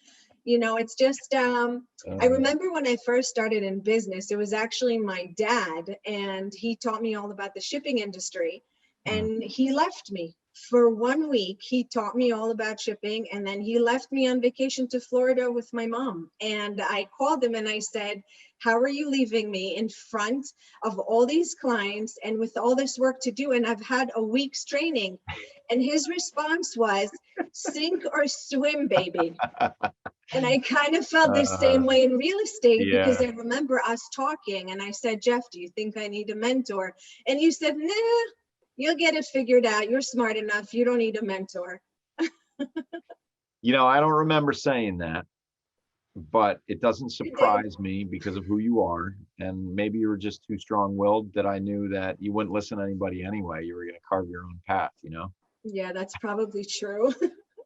It's just, I remember when I first started in business, it was actually my dad, and he taught me all about the shipping industry, and he left me for 1 week. He taught me all about shipping, and then he left me on vacation to Florida with my mom. And I called him and I said, how are you leaving me in front of all these clients and with all this work to do? And I've had a week's training. And his response was, sink or swim, baby. And I kind of felt the same way in real estate because I remember us talking and I said, Geoff, do you think I need a mentor? And you said, nah, you'll get it figured out. You're smart enough. You don't need a mentor. I don't remember saying that, but it doesn't surprise me because of who you are. And maybe you were just too strong-willed that I knew that you wouldn't listen to anybody anyway. You were going to carve your own path, Yeah, that's probably true.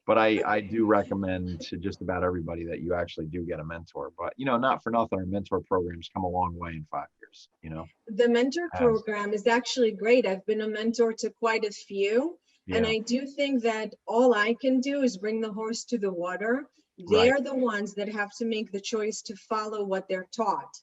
But I do recommend to just about everybody that you actually do get a mentor. But, not for nothing, our mentor programs come a long way in 5 years, The mentor program is actually great. I've been a mentor to quite a few. Yeah. And I do think that all I can do is bring the horse to the water. They're the ones that have to make the choice to follow what they're taught.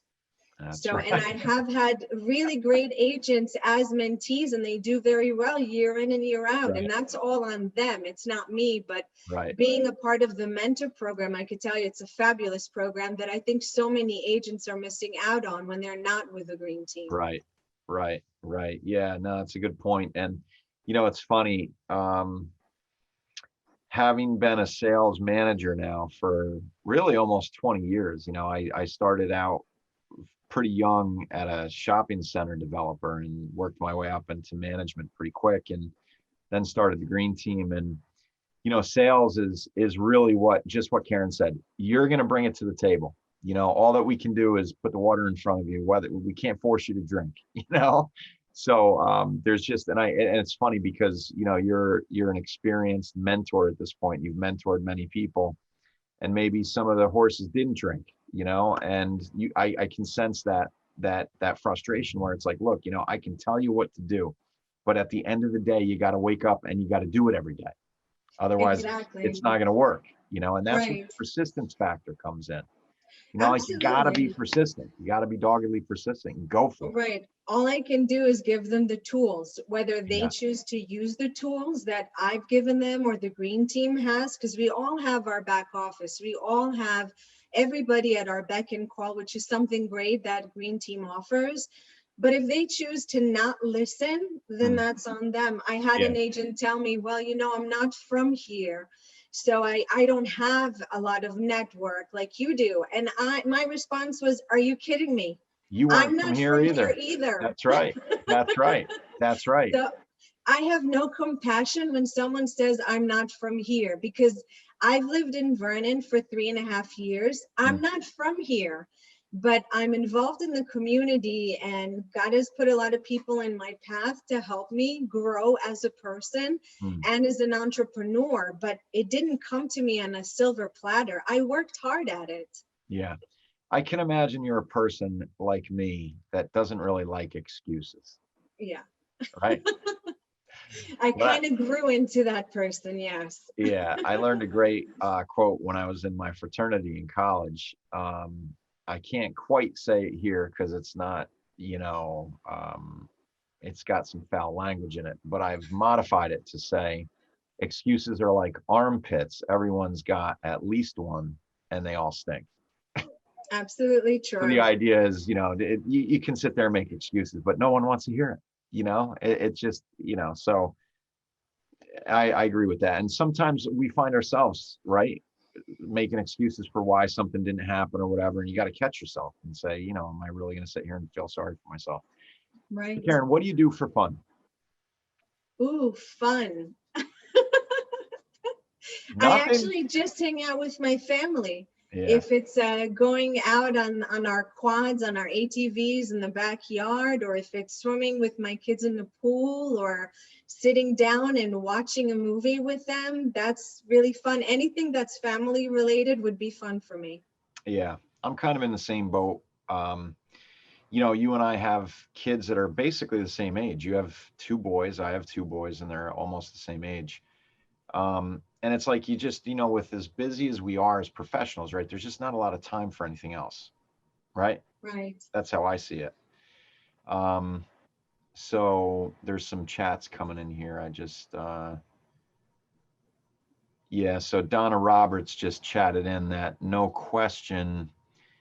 That's So, right. and I have had really great agents as mentees, and they do very well year in and year out. Right. And that's all on them. It's not me, but Right. being a part of the mentor program, I could tell you it's a fabulous program that I think so many agents are missing out on when they're not with the green team. Right. Right. Yeah, no, that's a good point. And, you know, it's funny, having been a sales manager now for really almost 20 years, you know, I started out pretty young at a shopping center developer and worked my way up into management pretty quick, and then started the green team. And, you know, sales is really just what Keren said. You're going to bring it to the table. You know, all that we can do is put the water in front of you, whether we can't force you to drink, you know? So there's just, and it's funny because, you know, you're an experienced mentor at this point. You've mentored many people, and maybe some of the horses didn't drink, you know, and I can sense that frustration where it's like, look, you know, I can tell you what to do, but at the end of the day, you got to wake up and you got to do it every day. Otherwise, Exactly. it's not going to work, you know, and that's where Right. the persistence factor comes in. You know, like you got to be Absolutely. persistent. You got to be doggedly persistent and go for it. Right. All I can do is give them the tools, whether they Yeah. choose to use the tools that I've given them or the green team has, because we all have our back office. We all have everybody at our beck and call, which is something great that green team offers. But if they choose to not listen, then that's on them. I had an agent tell me, well, you know, I'm not from here, so I don't have a lot of network like you do. And my response was, are you kidding me? You I'm weren't from not here from either. here either. That's right. That's right. That's right. So I have no compassion when someone says I'm not from here, because I've lived in Vernon for 3.5 years. I'm not from here, but I'm involved in the community, and God has put a lot of people in my path to help me grow as a person and as an entrepreneur. But it didn't come to me on a silver platter. I worked hard at it. Yeah. I can imagine you're a person like me that doesn't really like excuses, Yeah. right? I Well, kind of grew into that person, yes. yeah, I learned a great quote when I was in my fraternity in college. I can't quite say it here because it's not, you know, it's got some foul language in it, but I've modified it to say excuses are like armpits. Everyone's got at least one, and they all stink. Absolutely So the true. idea is, you know, you can sit there and make excuses, but no one wants to hear it. You know, it's just, you know, so I agree with that. And sometimes we find ourselves, right, making excuses for why something didn't happen or whatever. And you got to catch yourself and say, you know, am I really going to sit here and feel sorry for myself? Right. Keren, what do you do for fun? Ooh, fun. I Nothing? actually just hang out with my family. Yeah. If it's going out on our quads, on our ATVs in the backyard, or if it's swimming with my kids in the pool, or sitting down and watching a movie with them, that's really fun. Anything that's family related would be fun for me. Yeah, I'm kind of in the same boat. You know, you and I have kids that are basically the same age. You have 2 boys, I have 2 boys, and they're almost the same age. And it's like, you just, you know, with as busy as we are as professionals, right, there's just not a lot of time for anything else, right? Right. That's how I see it. So there's some chats coming in here. I just, yeah, so Donna Roberts just chatted in that no question,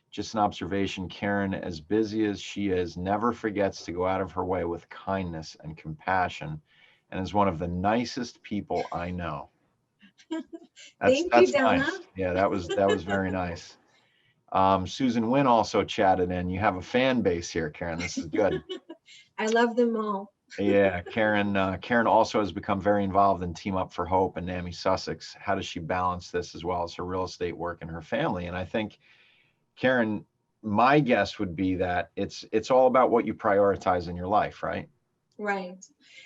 just an observation, Keren, as busy as she is, never forgets to go out of her way with kindness and compassion, and is one of the nicest people I know. Thank you, Donna. Nice. Yeah, that was very nice. Susan Wynn also chatted in. You have a fan base here, Keren. This is good. I love them all. Yeah, Keren also has become very involved in Team Up for Hope and NAMI Sussex. How does she balance this as well as her real estate work and her family? And I think, Keren, my guess would be that it's all about what you prioritize in your life, right? Right.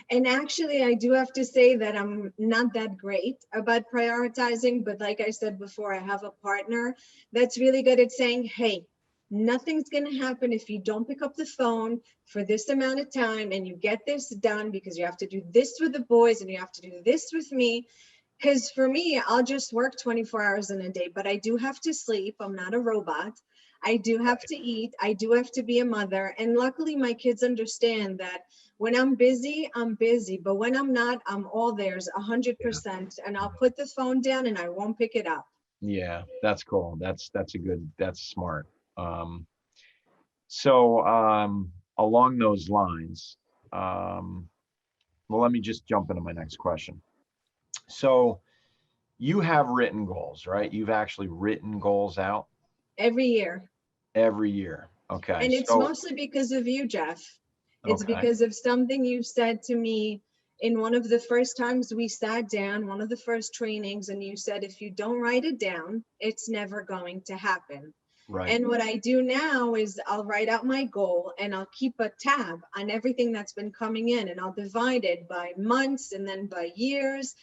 And actually, I do have to say that I'm not that great about prioritizing, but like I said before, I have a partner that's really good at saying, hey, nothing's going to happen if you don't pick up the phone for this amount of time and you get this done, because you have to do this with the boys and you have to do this with me. Because for me, I'll just work 24 hours in a day, but I do have to sleep. I'm not a robot. I do have to eat. I do have to be a mother. And luckily my kids understand that when I'm busy, but when I'm not, I'm all theirs 100%. And I'll put the phone down and I won't pick it up. Yeah, that's cool. That's smart. So along those lines, well, let me just jump into my next question. So you have written goals, right? You've actually written goals out Every year. every year. Okay. And it's mostly because of you, Geoff. It's Okay. because of something you said to me in one of the first times we sat down, one of the first trainings, and you said, if you don't write it down, it's never going to happen. Right. And what I do now is I'll write out my goal and I'll keep a tab on everything that's been coming in, and I'll divide it by months and then by years.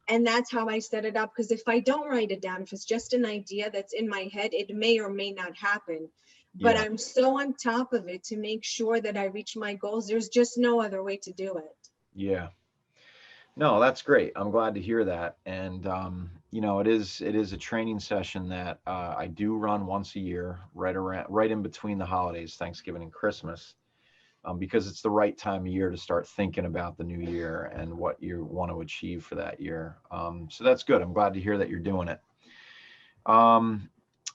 And that's how I set it up. Because if I don't write it down, if it's just an idea that's in my head, it may or may not happen. But Yeah. I'm so on top of it to make sure that I reach my goals. There's just no other way to do it. Yeah. No, that's great. I'm glad to hear that. And you know, it is a training session that I do run once a year, right in between the holidays, Thanksgiving and Christmas, because it's the right time of year to start thinking about the new year and what you want to achieve for that year. So that's good. I'm glad to hear that you're doing it.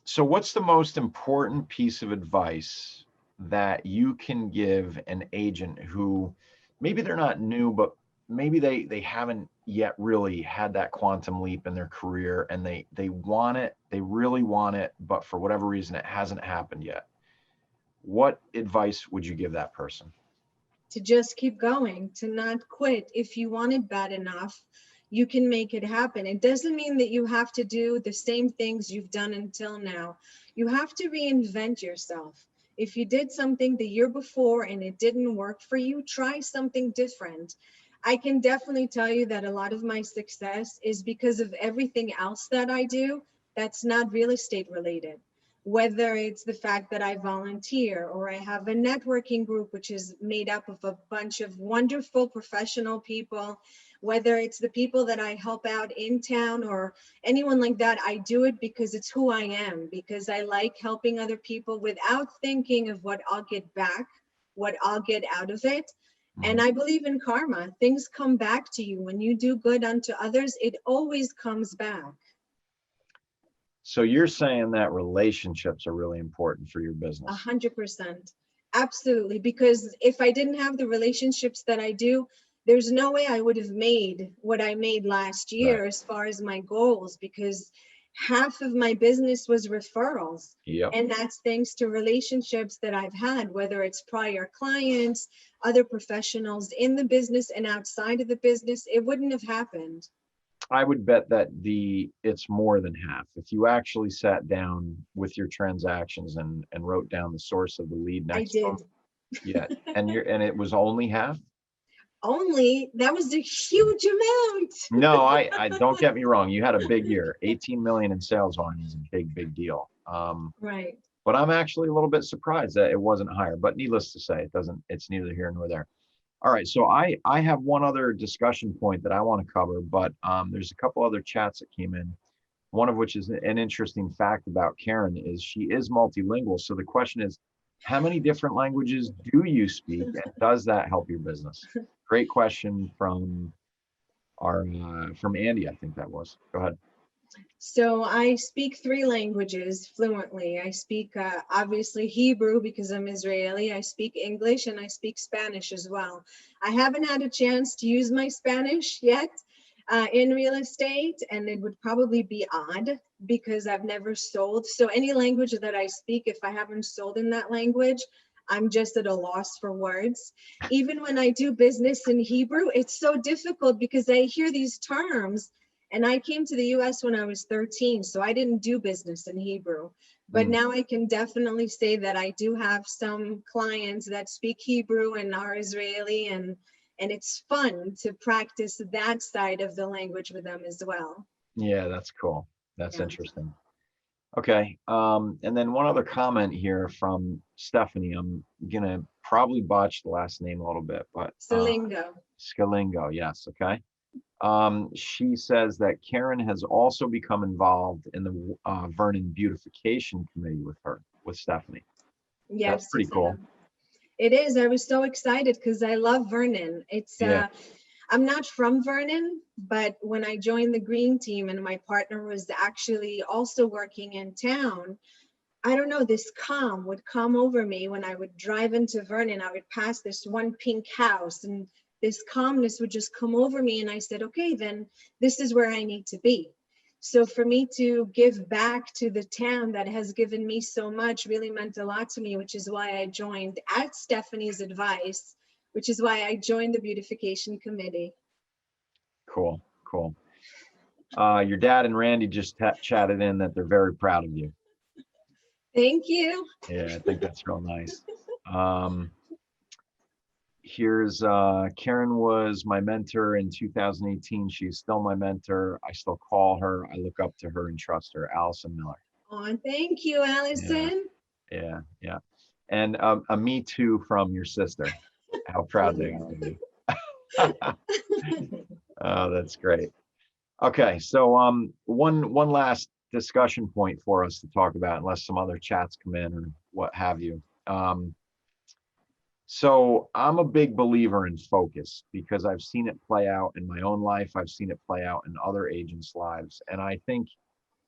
So what's the most important piece of advice that you can give an agent who maybe they're not new, but maybe they haven't yet really had that quantum leap in their career, and they want it, they really want it, but for whatever reason it hasn't happened yet? What advice would you give that person? To just keep going, to not quit. If you want it bad enough, you can make it happen. It doesn't mean that you have to do the same things you've done until now. You have to reinvent yourself. If you did something the year before and it didn't work for you, try something different. I can definitely tell you that a lot of my success is because of everything else that I do that's not real estate related. Whether it's the fact that I volunteer, or I have a networking group, which is made up of a bunch of wonderful professional people, whether it's the people that I help out in town or anyone like that, I do it because it's who I am, because I like helping other people without thinking of what I'll get back, what I'll get out of it. And I believe in karma. Things come back to you. When you do good unto others, it always comes back. So you're saying that relationships are really important for your business? 100%. Absolutely. Because if I didn't have the relationships that I do, there's no way I would have made what I made last year, Right. as far as my goals, because half of my business was referrals. Yep. And that's thanks to relationships that I've had, whether it's prior clients, other professionals in the business and outside of the business. It wouldn't have happened. I would bet that it's more than half. If you actually sat down with your transactions and wrote down the source of the lead I next to did. them. Yeah. And it was only half? Only, that was a huge amount. No, I don't get me wrong. You had a big year. 18 million in sales volume is a big deal. Right. But I'm actually a little bit surprised that it wasn't higher, but needless to say, it's neither here nor there. All right, so I have one other discussion point that I want to cover, but there's a couple other chats that came in. One of which is an interesting fact about Keren is she is multilingual. So the question is, how many different languages do you speak, and does that help your business? Great question from Andy, I think that was. Go ahead. So I speak 3 languages fluently. I speak obviously Hebrew because I'm Israeli. I speak English and I speak Spanish as well. I haven't had a chance to use my Spanish yet in real estate, and it would probably be odd because I've never sold. So any language that I speak, if I haven't sold in that language, I'm just at a loss for words. Even when I do business in Hebrew, it's so difficult because I hear these terms. And I came to the US when I was 13, so I didn't do business in Hebrew. But now I can definitely say that I do have some clients that speak Hebrew and are Israeli, and it's fun to practice that side of the language with them as well. Yeah, that's cool. That's Yeah. interesting. Okay. And then one other comment here from Stephanie. I'm gonna probably botch the last name a little bit, but Scalingo, yes. Okay. She says that Keren has also become involved in the Vernon Beautification Committee with her. with Stephanie. Yes, That's pretty cool. It is. I was so excited because I love Vernon. It's Yeah. I'm not from Vernon, but when I joined the green team and my partner was actually also working in town, I don't know, this calm would come over me when I would drive into Vernon. I would pass this one pink house and this calmness would just come over me. And I said, okay, then this is where I need to be. So for me to give back to the town that has given me so much really meant a lot to me, which is why I joined at Stephanie's advice, which is why I joined the beautification committee. Cool, cool. Your dad and Randy just chatted in that they're very proud of you. Thank you. Yeah, I think that's real nice. Here's Keren was my mentor in 2018. She's still my mentor. I still call her. I look up to her and trust her. Allison Miller. Oh, thank you, Allison. Yeah, yeah. And a me too from your sister. How proud they are of you. Oh, that's great. Okay, so one last discussion point for us to talk about, unless some other chats come in or what have you. So I'm a big believer in focus because I've seen it play out in my own life. I've seen it play out in other agents' lives. And I think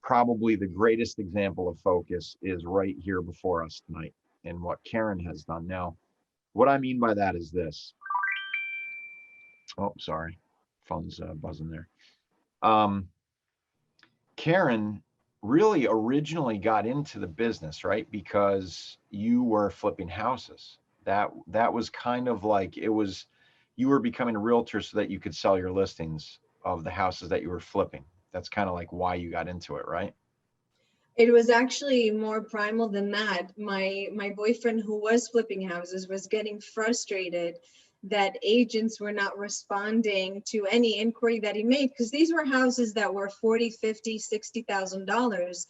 probably the greatest example of focus is right here before us tonight in what Keren has done. Now, what I mean by that is this. Oh, sorry. Phone's buzzing there. Keren really originally got into the business, right? Because you were flipping houses. That was kind of like, it was, you were becoming a realtor so that you could sell your listings of the houses that you were flipping. That's kind of like why you got into it, right? It was actually more primal than that. My boyfriend, who was flipping houses, was getting frustrated that agents were not responding to any inquiry that he made, because these were houses that were $40,000, $50,000, $60,000,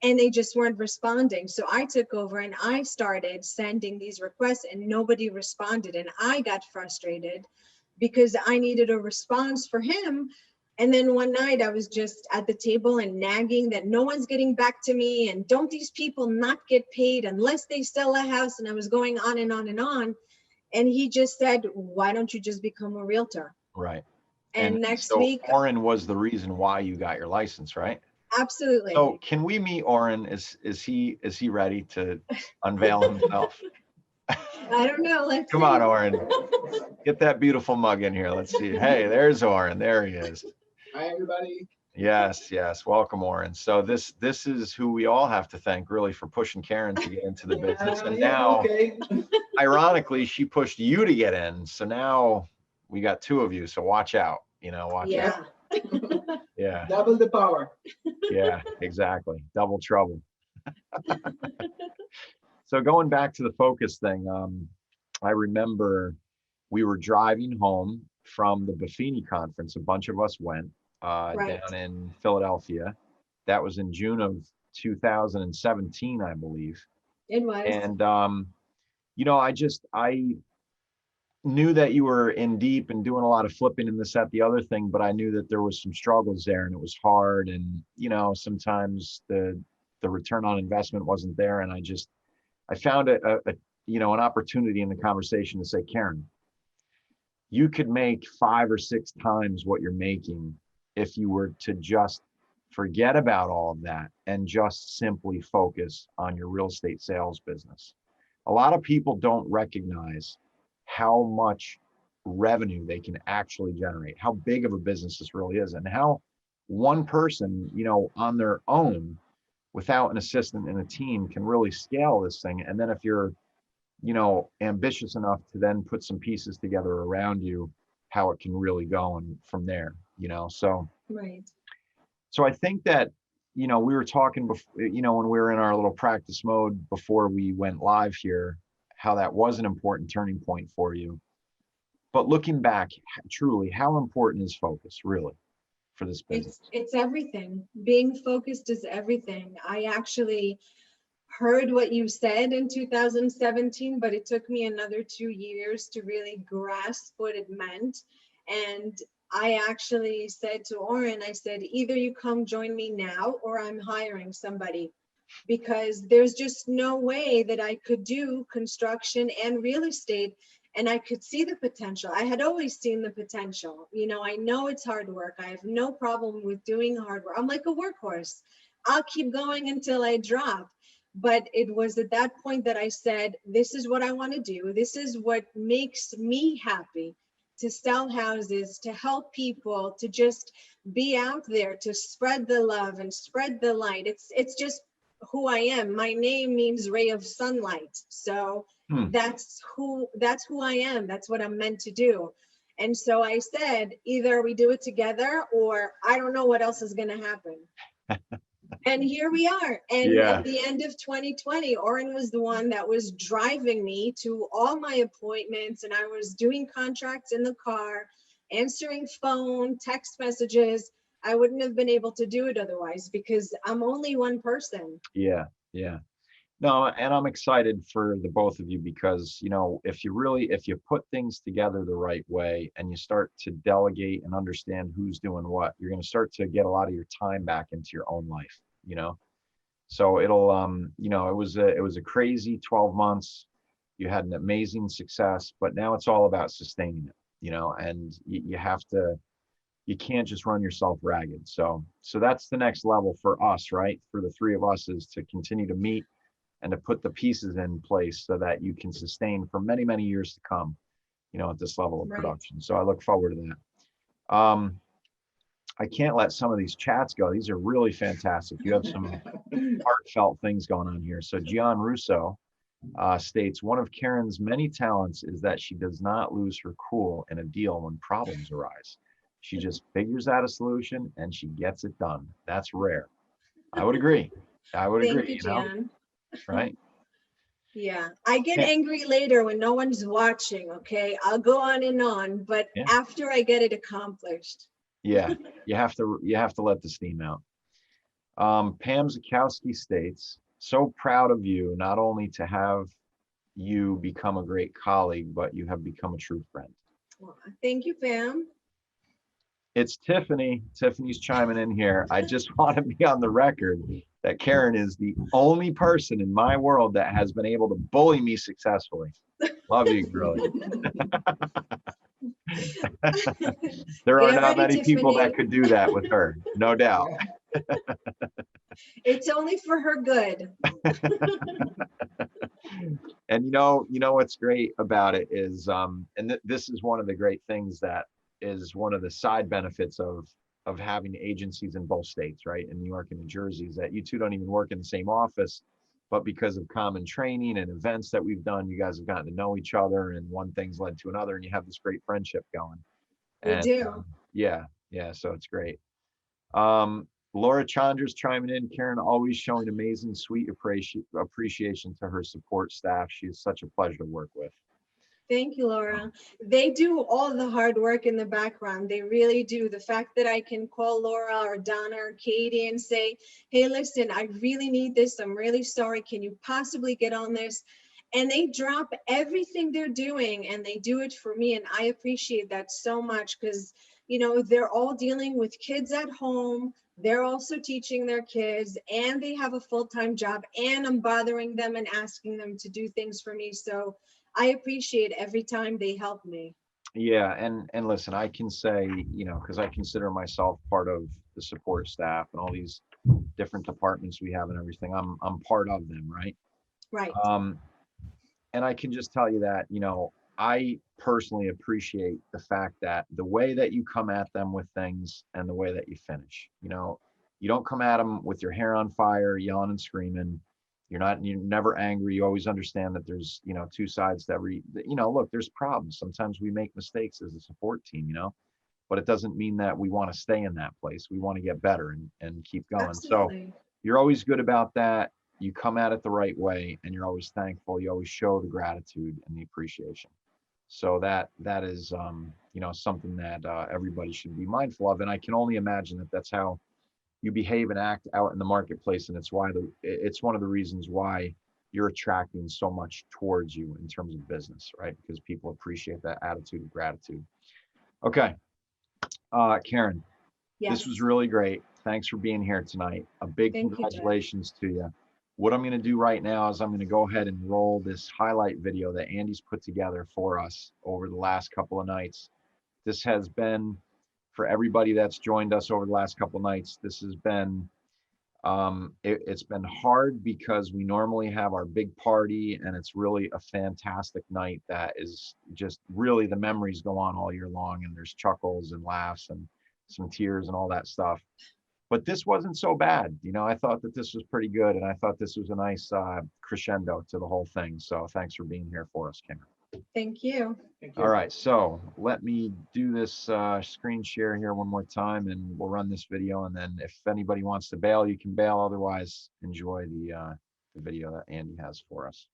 and they just weren't responding. So I took over and I started sending these requests and nobody responded. And I got frustrated because I needed a response for him. And then one night I was just at the table and nagging that no one's getting back to me, and don't these people not get paid unless they sell a house? And I was going on and on and on. And he just said, why don't you just become a realtor? Right. And next so week, Oren was the reason why you got your license, right? absolutely. So can we meet Oren? Is he ready to unveil himself? I don't know. Let's Come see. on, Oren. Get that beautiful mug in here. Let's see. Hey, there's Oren. There he is. Hi, everybody. Yes, yes. Welcome, Oren. So this is who we all have to thank, really, for pushing Keren to get into the business. And now, okay. ironically, she pushed you to get in. So now we got two of you. So watch out. Watch out. Yeah. Double the power. Yeah, exactly. Double trouble. So going back to the focus thing, I remember we were driving home from the Buffini conference. A bunch of us went Right. down in Philadelphia. That was in June of 2017, I believe. It was. And, I knew that you were in deep and doing a lot of flipping and this, that, the other thing, but I knew that there was some struggles there and it was hard. And, sometimes the return on investment wasn't there. And I found an opportunity in the conversation to say, Keren, you could make 5 or 6 times what you're making if you were to just forget about all of that and just simply focus on your real estate sales business. A lot of people don't recognize how much revenue they can actually generate, how big of a business this really is, and how one person, on their own, without an assistant and a team, can really scale this thing. And then if you're, ambitious enough to then put some pieces together around you, how it can really go and from there, so. Right. So I think that, we were talking before, when we were in our little practice mode before we went live here, how that was an important turning point for you. But looking back, truly, how important is focus really for this business? It's everything. Being focused is everything. I actually heard what you said in 2017, but it took me another 2 years to really grasp what it meant. And I actually said to Oren, I said, either you come join me now or I'm hiring somebody. because there's just no way that I could do construction and real estate. And I could see the potential. I had always seen the potential. You know, I know it's hard work. I have no problem with doing hard work. I'm like a workhorse. I'll keep going until I drop. But it was at that point that I said, this is what I want to do. This is what makes me happy, to sell houses, to help people, to just be out there, to spread the love and spread the light. It's just who I am. My name means ray of sunlight. So that's who I am. That's what I'm meant to do. And so I said, either we do it together or I don't know what else is going to happen. And here we are. And at the end of 2020, Oren was the one that was driving me to all my appointments, and I was doing contracts in the car, answering phone, text messages. I wouldn't have been able to do it otherwise because I'm only one person. Yeah. No, and I'm excited for the both of you because, you know, if you put things together the right way and you start to delegate and understand who's doing what, you're going to start to get a lot of your time back into your own life, you know? So it'll, you know, it was a crazy 12 months. You had an amazing success, but now it's all about sustaining it, you know, and you can't just run yourself ragged. So that's the next level for us, right? For the three of us is to continue to meet and to put the pieces in place so that you can sustain for many, many years to come, you know, at this level of production. So I look forward to that. I can't let some of these chats go. These are really fantastic. You have some heartfelt things going on here. So Gian Russo states, one of Keren's many talents is that she does not lose her cool in a deal when problems arise. She just figures out a solution and she gets it done. That's rare. I would agree. Thank you, Gian. Right? Yeah, I get angry later when no one's watching, okay? I'll go on, but after I get it accomplished. Yeah, you have to let the steam out. Pam Zakowski states, so proud of you, not only to have you become a great colleague, but you have become a true friend. Well, thank you, Pam. It's Tiffany. Tiffany's chiming in here. I just want to be on the record that Keren is the only person in my world that has been able to bully me successfully. Love you, girlie. There are not many people that could do that with her, no doubt. It's only for her good. And you know what's great about it is, and this is one of the great things that is one of the side benefits of having agencies in both states, right? In New York and New Jersey, is that you two don't even work in the same office, but because of common training and events that we've done, you guys have gotten to know each other, and one thing's led to another, and you have this great friendship going. We do. Yeah, so it's great. Laura Chandra's chiming in. Keren always showing amazing, sweet appreciation to her support staff. She is such a pleasure to work with. Thank you, Laura. They do all the hard work in the background. They really do. The fact that I can call Laura or Donna or Katie and say, hey, listen, I really need this. I'm really sorry. Can you possibly get on this? And they drop everything they're doing and they do it for me. And I appreciate that so much because, you know, they're all dealing with kids at home. They're also teaching their kids and they have a full-time job and I'm bothering them and asking them to do things for me. So I appreciate every time they help me. Yeah, and listen, I can say, you know, because I consider myself part of the support staff and all these different departments we have and everything. I'm part of them, right? Right. And I can just tell you that, you know, I personally appreciate the fact that the way that you come at them with things and the way that you finish, you know, you don't come at them with your hair on fire, yelling and screaming. You're never angry. You always understand that there's, you know, two sides to every, you know, look, there's problems. Sometimes we make mistakes as a support team, you know, but it doesn't mean that we want to stay in that place. We want to get better and keep going. Absolutely. So you're always good about that. You come at it the right way and you're always thankful. You always show the gratitude and the appreciation. So that is, you know, something that everybody should be mindful of. And I can only imagine that that's how you behave and act out in the marketplace, and it's one of the reasons why you're attracting so much towards you in terms of business, right? Because people appreciate that attitude of gratitude. Okay, Keren, yes. This was really great. Thanks for being here tonight. A big Thank congratulations to you. what I'm going to do right now is I'm going to go ahead and roll this highlight video that Andy's put together for us over the last couple of nights. This has been, for everybody that's joined us over the last couple of nights, this has been, it's been hard because we normally have our big party and it's really a fantastic night that is just really, the memories go on all year long, and there's chuckles and laughs and some tears and all that stuff. But this wasn't so bad. You know, I thought that this was pretty good, and I thought this was a nice crescendo to the whole thing. So thanks for being here for us, Keren. Thank you. All right, so let me do this screen share here one more time, and we'll run this video, and then if anybody wants to bail, you can bail. Otherwise, enjoy the video that Andy has for us.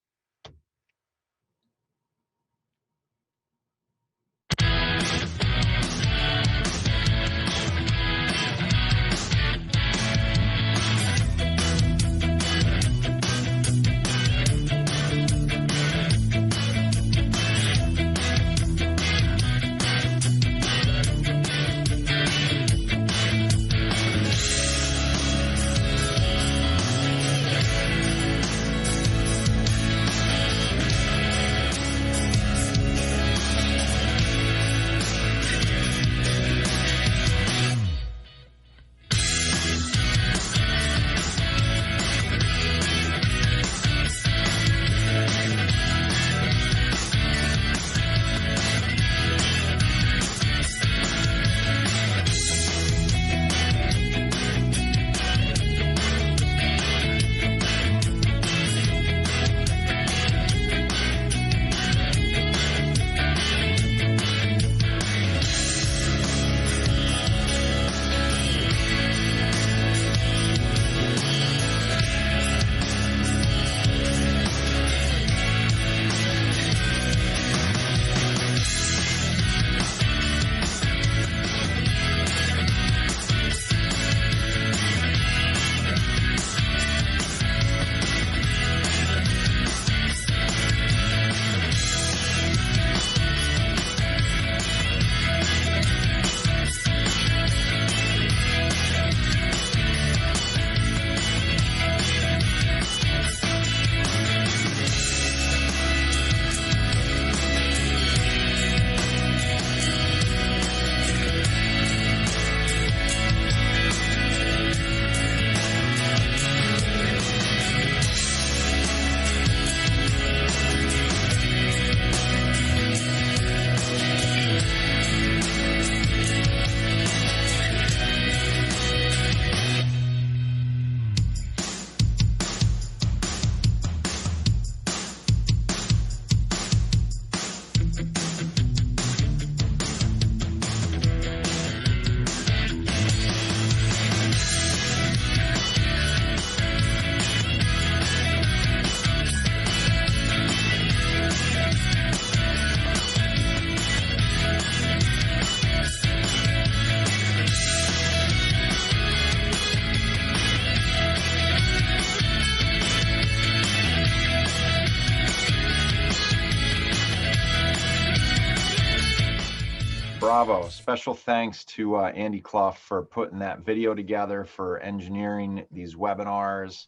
Bravo. Special thanks to Andy Clough for putting that video together, for engineering these webinars,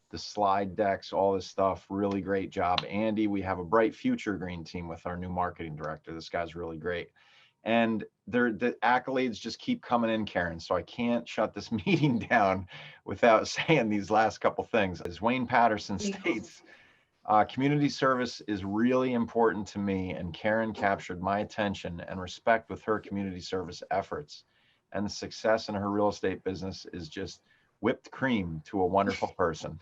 the slide decks, all this stuff. Really great job, Andy. We have a bright future green team with our new marketing director. This guy's really great. And the accolades just keep coming in, Keren. So I can't shut this meeting down without saying these last couple things. As Wayne Patterson states, community service is really important to me, and Keren captured my attention and respect with her community service efforts. And the success in her real estate business is just whipped cream to a wonderful person.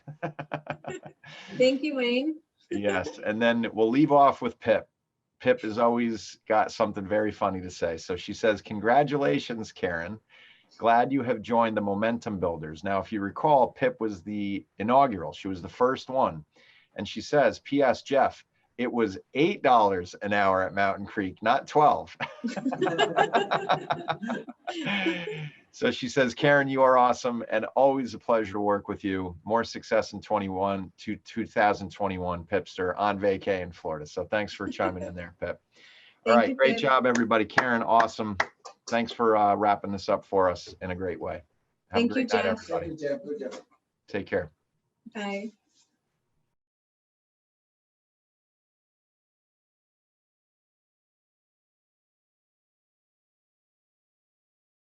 Thank you, Wayne. Yes, and then we'll leave off with Pip. Pip has always got something very funny to say. So she says, "Congratulations, Keren. Glad you have joined the Momentum Builders." Now, if you recall, Pip was the inaugural. She was the first one. And she says, "P.S. Geoff, it was $8 an hour at Mountain Creek, not 12. So she says, "Keren, you are awesome and always a pleasure to work with you. More success in 2021, Pipster, on vacay in Florida." So thanks for chiming in there, Pip. All right, great job, everybody. Keren, awesome. Thanks for wrapping this up for us in a great way. Have a great night, everybody. Good job. Take care. Bye.